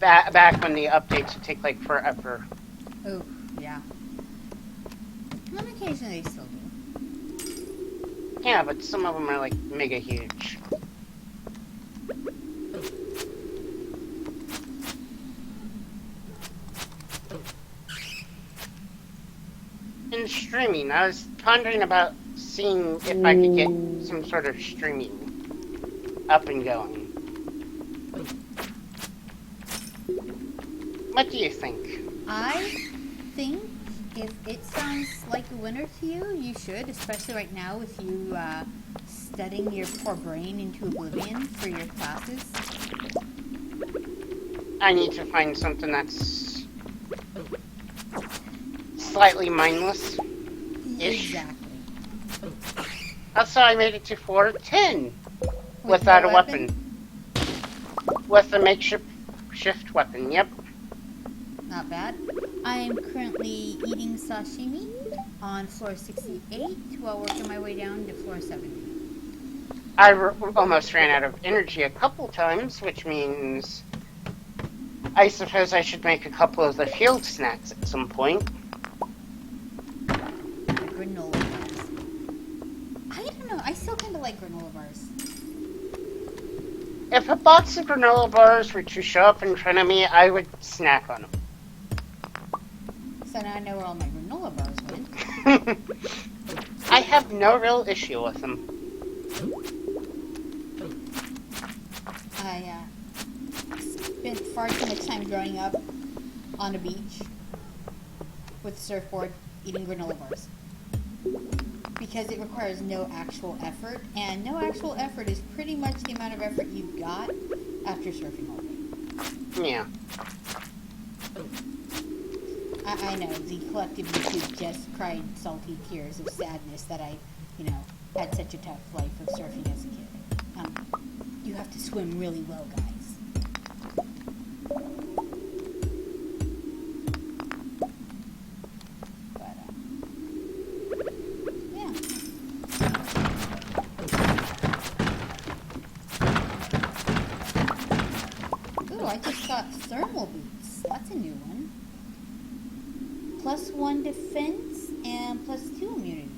Back when the updates would take like forever. Oh, yeah. On occasion they still do. Yeah, but some of them are like mega huge. In streaming, I was pondering about seeing if I could get some sort of streaming up and going. What do you think? I think if it sounds like a winner to you, you should, especially right now with you studying your poor brain into oblivion for your classes. I need to find something that's slightly mindless-ish. Exactly. Also, I made it to floor 10 without no a weapon. With a makeshift weapon, yep. Not bad. I am currently eating sashimi on floor 68 while working my way down to floor 70. I almost ran out of energy a couple times, which means I suppose I should make a couple of the field snacks at some point. Granola bars. I don't know. I still kind of like granola bars. If a box of granola bars were to show up in front of me, I would snack on them. So now I know where all my granola bars went. I have no real issue with them. I spent far too much time growing up on a beach with a surfboard eating granola bars. Because it requires no actual effort, and no actual effort is pretty much the amount of effort you've got after surfing all day. Yeah. I know, the collective YouTube just cried salty tears of sadness that I, had such a tough life of surfing as a kid. You have to swim really well, guys. But, yeah. Ooh, I just got thermal boots. That's a new one. +1 defense and +2 immunity.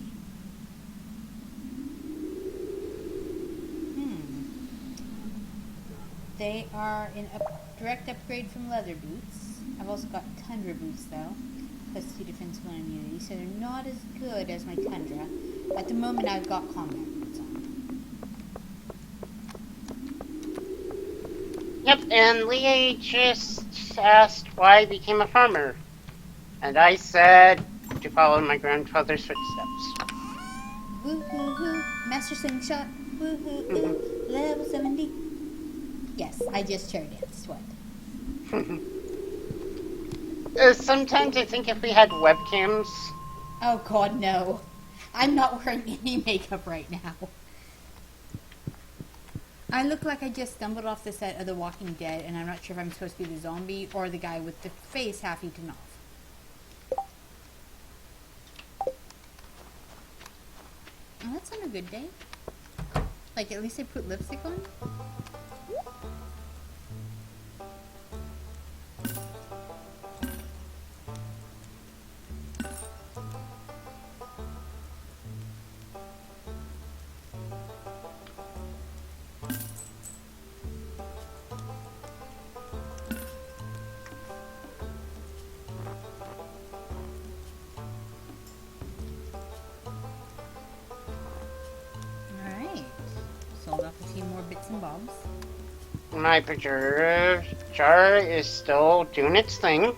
They are an direct upgrade from leather boots. I've also got tundra boots though. +2 defense, 1 immunity. So they're not as good as my tundra. At the moment I've got combat boots on. Yep, and Leah just asked why I became a farmer. And I said to follow my grandfather's footsteps. Woo-hoo-hoo. Master Slingshot. Woo-hoo-hoo. Level 70. Yes, I just chair danced. What? Sometimes I think if we had webcams... Oh god, no. I'm not wearing any makeup right now. I look like I just stumbled off the set of The Walking Dead, and I'm not sure if I'm supposed to be the zombie or the guy with the face half eaten off. Oh, that's on a good day. Like, at least I put lipstick on? Sold off a few more bits and bobs. My preserve jar is still doing its thing.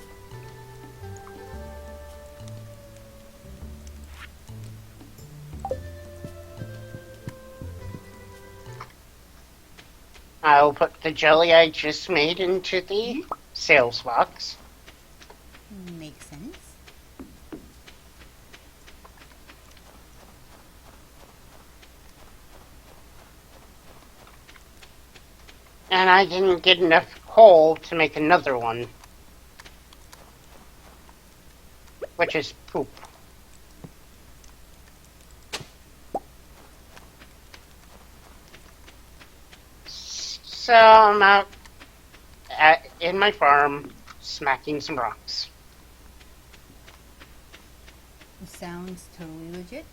I'll put the jelly I just made into the sales box. Makes sense. And I didn't get enough coal to make another one. Which is poop. So I'm out in my farm smacking some rocks. Sounds totally legit.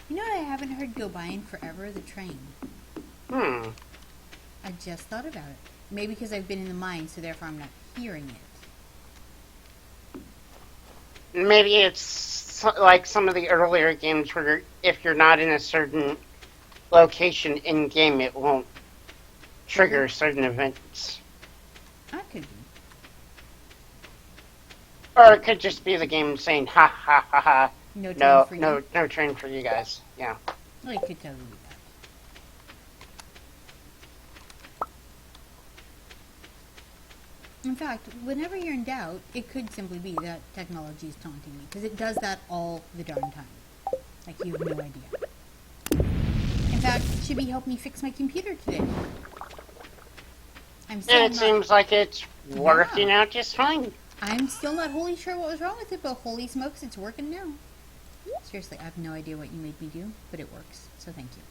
You know what I haven't heard go by in forever? The train. I just thought about it. Maybe because I've been in the mine, so therefore I'm not hearing it. Maybe it's like some of the earlier games where if you're not in a certain location in-game, it won't trigger certain events. That could be. Or it could just be the game saying, ha ha ha ha. No train No, for you. no train for you guys. Yeah. Well, it could totally be that. In fact, whenever you're in doubt, it could simply be that technology is taunting me. Because it does that all the darn time. Like, you have no idea. In fact, Chibi helped me fix my computer today. And it seems like it's working out just fine. I'm still not wholly sure what was wrong with it, but holy smokes, it's working now. Seriously, I have no idea what you made me do, but it works, so thank you.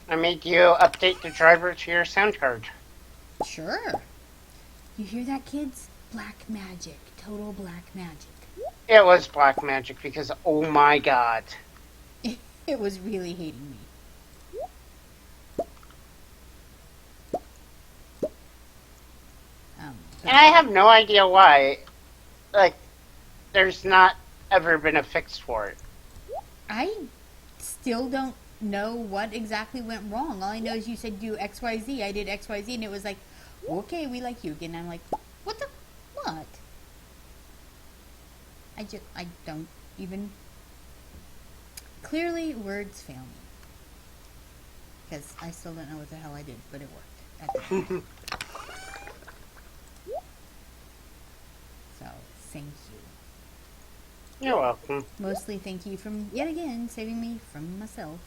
I made you update the driver to your sound card. Sure. You hear that, kids? Black magic. Total black magic. It was black magic because, oh my god. It was really hating me. And I have no idea why. Like, there's not ever been a fix for it. I still don't know what exactly went wrong. All I know is you said do XYZ. I did XYZ, and it was like, okay, we like you again. I'm like, what the? What? I don't even... Clearly, words fail me. Because I still don't know what the hell I did, but it worked. At the time. So, thank you. You're welcome. Mostly thank you from, yet again, saving me from myself.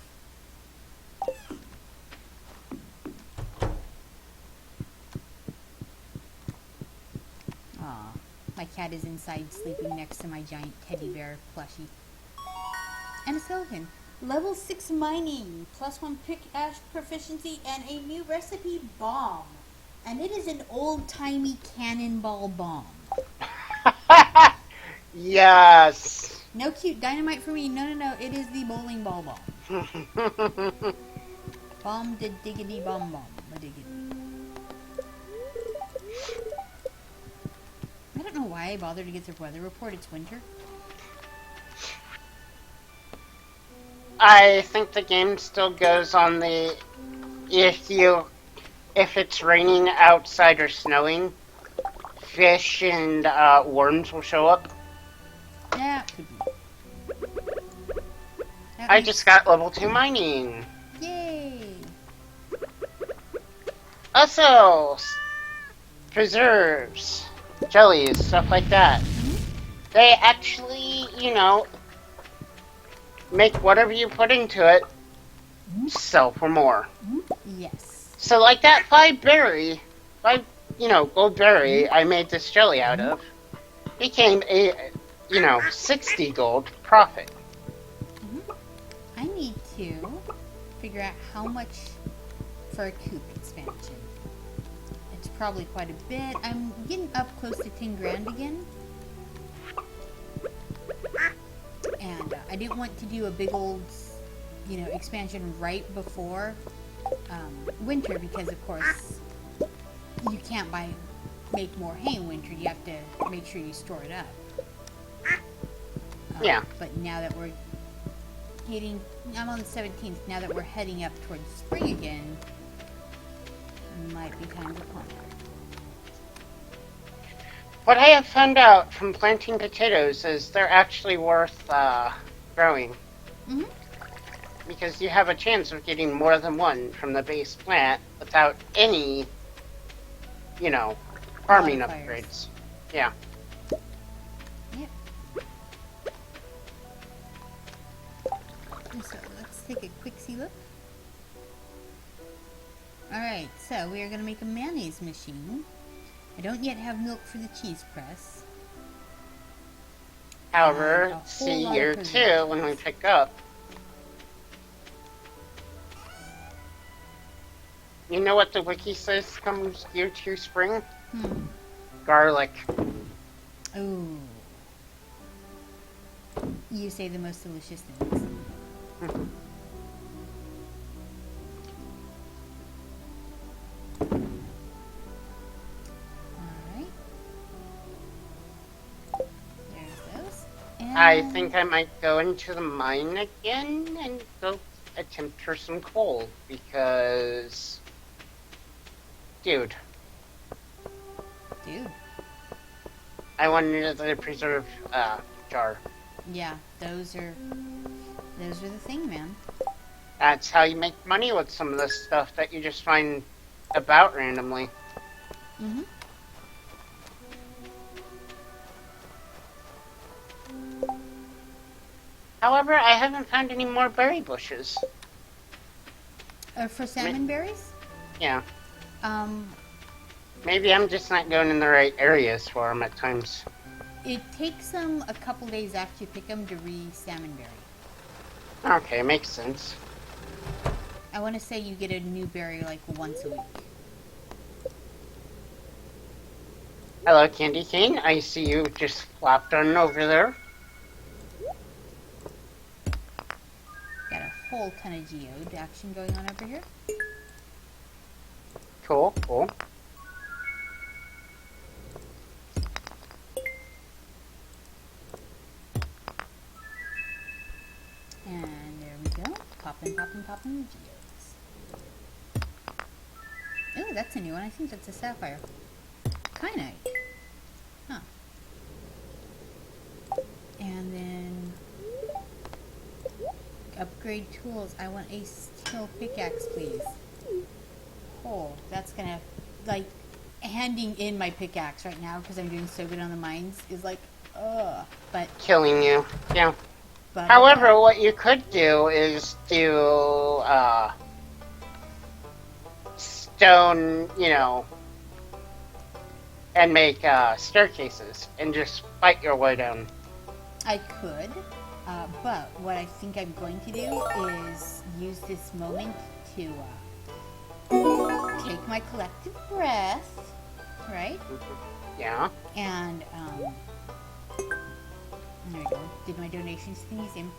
Aw, my cat is inside sleeping next to my giant teddy bear plushie. And a skeleton. Level 6 mining, +1 pickaxe proficiency, and a new recipe bomb. And it is an old-timey cannonball bomb. Yes. No cute dynamite for me. No. It is the bowling ball bomb. Bomb de diggity bomb bomb. A diggity. I don't know why I bothered to get the weather report. It's winter. I think the game still goes on the if it's raining outside or snowing, fish and worms will show up. Yeah, could be. I just got level 2 mining. Yay! Also, preserves, jellies, stuff like that. They actually, make whatever you put into it sell for more. Yes. So like that 5 gold berry I made this jelly out of became a, 60 gold profit. I need to figure out how much for a coop expansion. It's probably quite a bit. I'm getting up close to 10 grand again. And I didn't want to do a big old, expansion right before winter because, of course, you can't make more hay in winter. You have to make sure you store it up. Yeah. But now that we're I'm on the 17th. Now that we're heading up towards spring again, might be time to plant. What I have found out from planting potatoes is they're actually worth growing. Mm-hmm. Because you have a chance of getting more than one from the base plant without any, farming upgrades. Yeah. Yep. So let's take a quick see look. Alright, so we are going to make a mayonnaise machine. I don't yet have milk for the cheese press. However, see year 2 when we pick up. You know what the wiki says comes year 2 spring? Garlic. Ooh. You say the most delicious things. Alright. There's those. And I think I might go into the mine again and go attempt for some coal because, dude, I wanted the preserve jar. Yeah, those are the thing, man. That's how you make money with some of this stuff that you just find about randomly. Mm-hmm. However, I haven't found any more berry bushes. For salmon berries? Yeah. Maybe I'm just not going in the right areas for them at times. It takes them a couple days after you pick them to re-salmon berry. Okay, makes sense. I want to say you get a new berry like once a week. Hello, Candy Cane. I see you just flopped on over there. Got a whole ton of geode action going on over here. Cool, cool. And there we go. Popping geodes. Oh, that's a new one. I think that's a sapphire. Kyanite. Huh. And then upgrade tools. I want a steel pickaxe, please. Oh, that's gonna, like, handing in my pickaxe right now because I'm doing so good on the mines is like, ugh. But, Killing you. Yeah. but, However, what you could do is do stone, and make staircases and just fight your way down. I could. But what I think I'm going to do is use this moment to take my collective breath, right? Yeah. And there we go. Did my donations to the museum.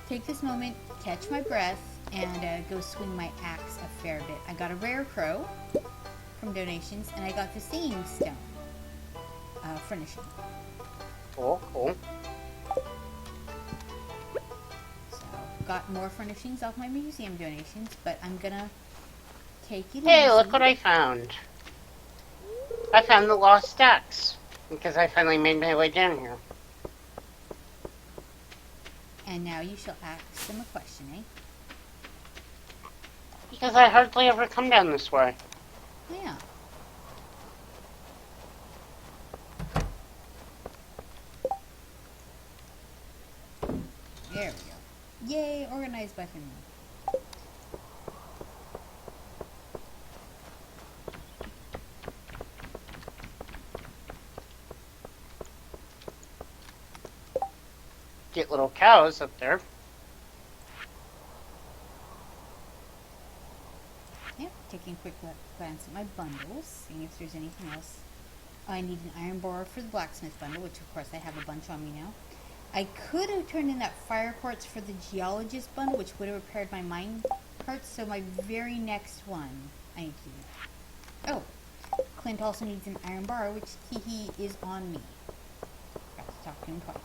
Take this moment, catch my breath, and go swing my axe a fair bit. I got a rare crow from donations, and I got the seeing stone furnishing. Cool, cool. So got more furnishings off my museum donations, but I'm gonna take it Hey, easy. look what I found. I found the lost axe because I finally made my way down here. And now you shall ask them a question, eh? Because I hardly ever come down this way. Yeah. There we go. Yay, organized by family. Get little cows up there. Yep, taking a quick glance at my bundles, seeing if there's anything else. I need an iron borer for the blacksmith bundle, which of course I have a bunch on me now. I could have turned in that fire quartz for the geologist bundle, which would have repaired my mine carts, so my very next one I need to do. Oh, Clint also needs an iron bar, which he is on me. Got to talk to him twice.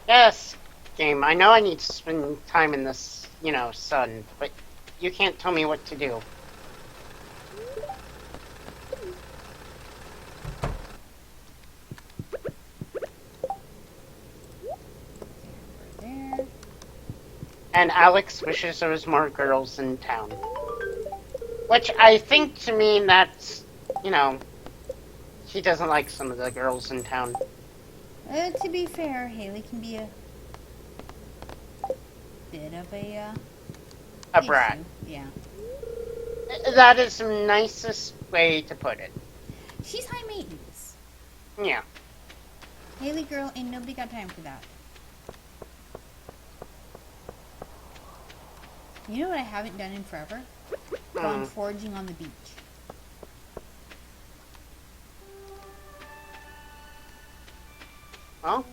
Yes, game. I know I need to spend time in this, sun, but you can't tell me what to do. There. And Alex wishes there was more girls in town. Which I think to mean that's, he doesn't like some of the girls in town. To be fair, Haley can be a bit of a brat. issue. Yeah. That is the nicest way to put it. She's high maintenance. Yeah. Haley girl, ain't nobody got time for that. You know what I haven't done in forever? Gone foraging on the beach. Well,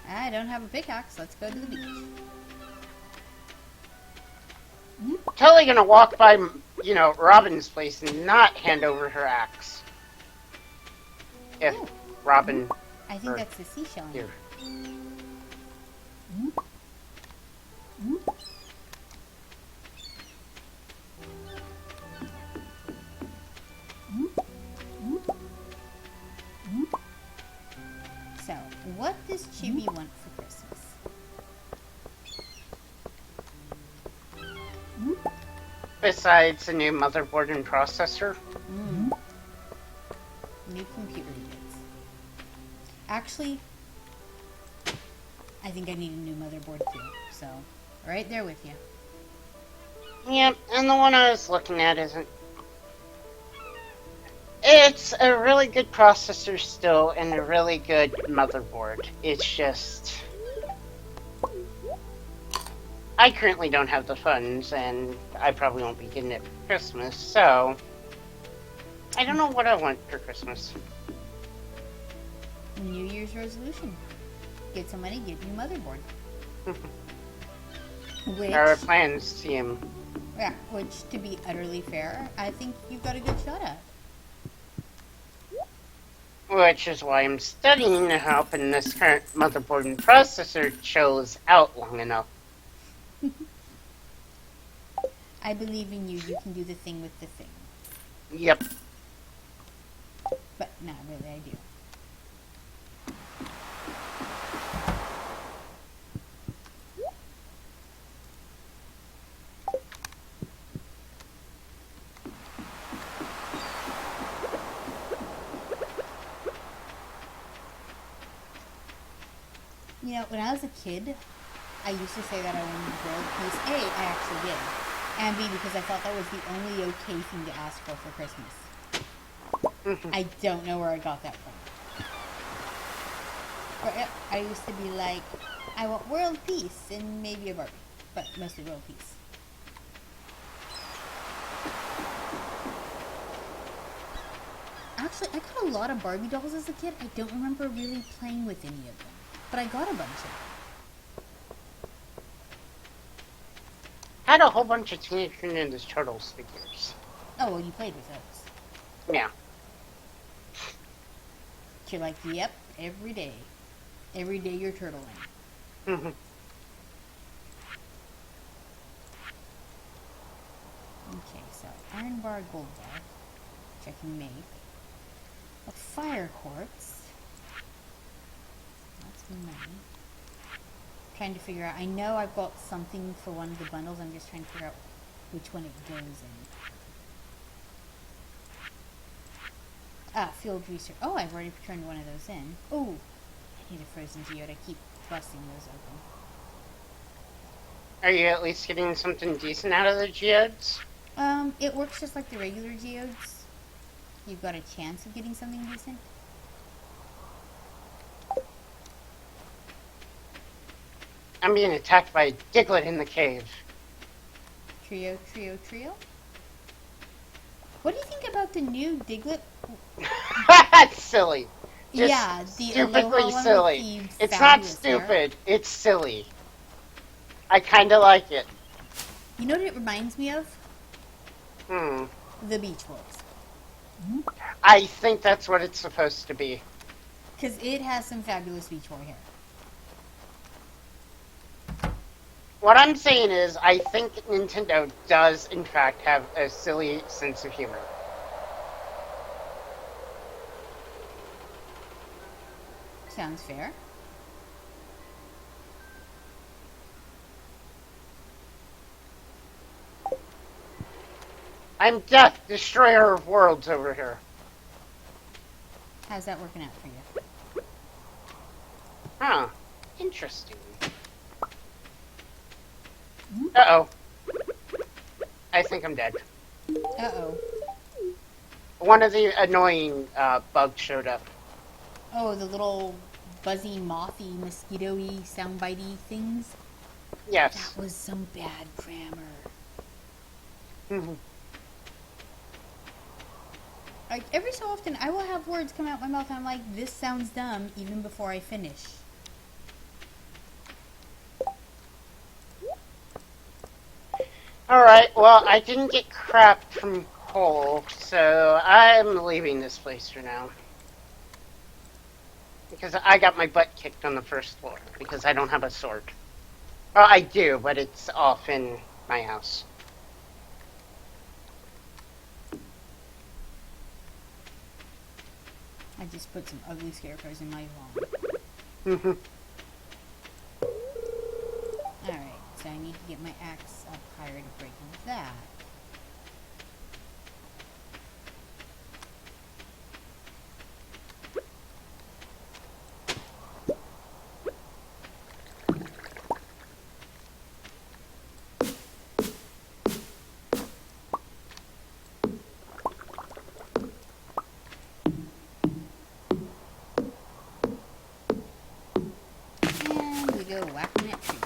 I don't have a pickaxe. Let's go to the beach. totally gonna walk by, Robin's place and not hand over her axe. If Robin. I think that's the seashell. Here. So, what does Chibi want for Christmas? Besides a new motherboard and processor. New computer units. Actually, I think I need a new motherboard too. So, right there with you. Yep, and the one I was looking at isn't. It's a really good processor still and a really good motherboard. It's just. I currently don't have the funds, and I probably won't be getting it for Christmas, so. I don't know what I want for Christmas. New Year's resolution. Get some money, get a new motherboard. There are plans, Tim. Yeah, which, to be utterly fair, I think you've got a good shot at. Which is why I'm studying to help, and this current motherboard and processor shows out long enough. I believe in you. You can do the thing with the thing. Yep. But not really, I do. You know, when I was a kid, I used to say that I wanted world peace. A, I actually did. And B, because I thought that was the only okay thing to ask for Christmas. I don't know where I got that from. Or I used to be like, I want world peace and maybe a Barbie. But mostly world peace. Actually, I got a lot of Barbie dolls as a kid. I don't remember really playing with any of them. But I got a bunch of them. I had a whole bunch of Teenage Mutant Ninja Turtles figures. Oh, well, you played with those. Yeah. You're like, yep, every day. Every day you're turtling. Mhm. Okay, so iron bar, gold bar. Which I can make. A fire quartz. That's money. Trying to figure out. I know I've got something for one of the bundles. I'm just trying to figure out which one it goes in. Ah, field research. Oh, I've already turned one of those in. Oh, I need a frozen geode. I keep busting those open. Are you at least getting something decent out of the geodes? It works just like the regular geodes. You've got a chance of getting something decent. I'm being attacked by a Diglett in the cave. Trio, trio, trio. What do you think about the new Diglett? That's silly. Just Yeah, the stupidly Aloha one silly. with the It's not fabulous hair. stupid. It's silly. I kind of like it. You know what it reminds me of? Hmm. The Beach Boys. I think that's what it's supposed to be. Because it has some fabulous Beach Boy hair. What I'm saying is, I think Nintendo does, in fact, have a silly sense of humor. Sounds fair. I'm Death, Destroyer of Worlds over here. How's that working out for you? Huh. Interesting. Uh-oh. I think I'm dead. Uh-oh. One of the annoying bugs showed up. Oh, the little buzzy, mothy, mosquito-y, soundbitey things? Yes. That was some bad grammar. Like, every so often, I will have words come out my mouth and I'm like, this sounds dumb, even before I finish. Alright, well, I didn't get crap from coal, so I'm leaving this place for now. Because I got my butt kicked on the first floor, because I don't have a sword. Well, I do, but it's off in my house. I just put some ugly scarecrows in my lawn. Alright, so I need to get my axe up higher to break that. And we go whacking at trees.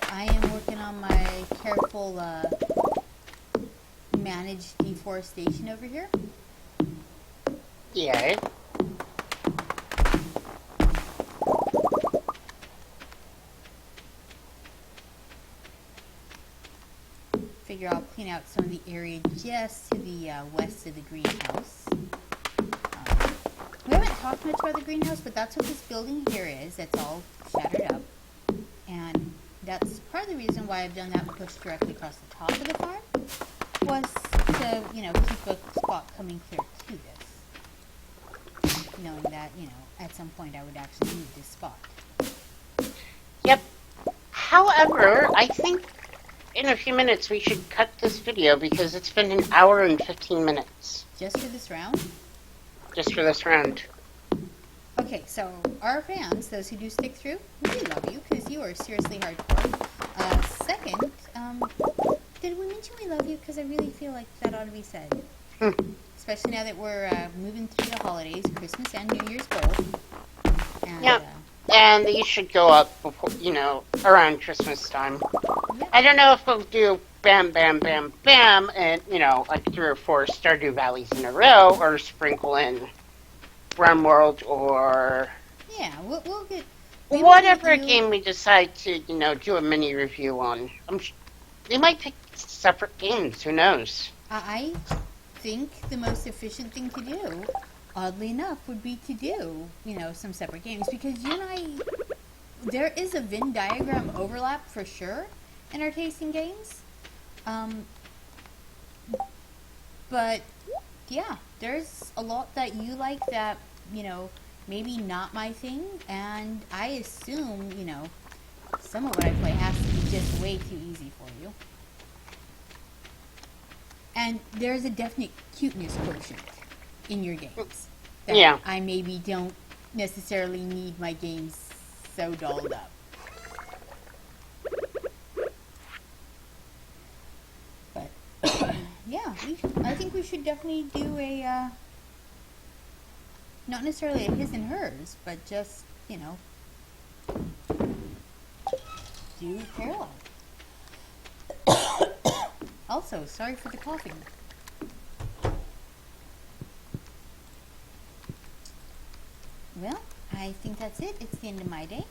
I am working on my careful managed deforestation over here. Yay. Figure I'll clean out some of the area just to the west of the greenhouse. We haven't talked much about the greenhouse, but that's what this building here is. It's all shattered up. And that's part of the reason why I've done that push directly across the top of the farm, was to, keep a spot coming clear to this. Knowing that, at some point I would actually need this spot. Yep. However, I think in a few minutes we should cut this video because it's been an hour and 15 minutes Just for this round? just for this round. Okay, so our fans, those who do stick through, we love you because you are seriously hardcore. Second, did we mention we love you? Because I really feel like that ought to be said. Especially now that we're moving through the holidays, Christmas and New Year's both. And, Yep. And these should go up before, around Christmas time. Yeah. I don't know if we'll do bam, bam, bam, bam, and, like 3 or 4 Stardew Valleys in a row, or sprinkle in Realm World, or Yeah, we'll get... whatever game we decide to, do a mini review on. They might pick separate games, who knows? I think the most efficient thing to do, oddly enough, would be to do, some separate games. Because you and I, there is a Venn diagram overlap for sure in our tasting games. But, yeah, there's a lot that you like that, maybe not my thing. And I assume, some of what I play has to be just way too easy for you. And there's a definite cuteness quotient in your games. That Yeah. I maybe don't necessarily need my games so dolled up. But, yeah, I think we should definitely do a, not necessarily a his and hers, but just, do parallel. Also, sorry for the coughing. Well, I think that's it. It's the end of my day.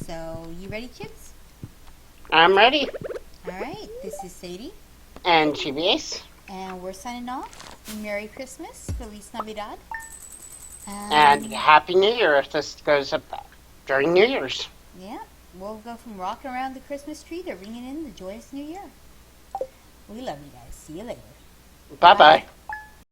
So, you ready, kids? I'm ready. Alright, this is Sadie. And GBS. And we're signing off. Merry Christmas. Feliz Navidad. And Happy New Year if this goes up during New Year's. Yeah, we'll go from rocking around the Christmas tree to ringing in the joyous New Year. We love you guys. See you later. Bye-bye.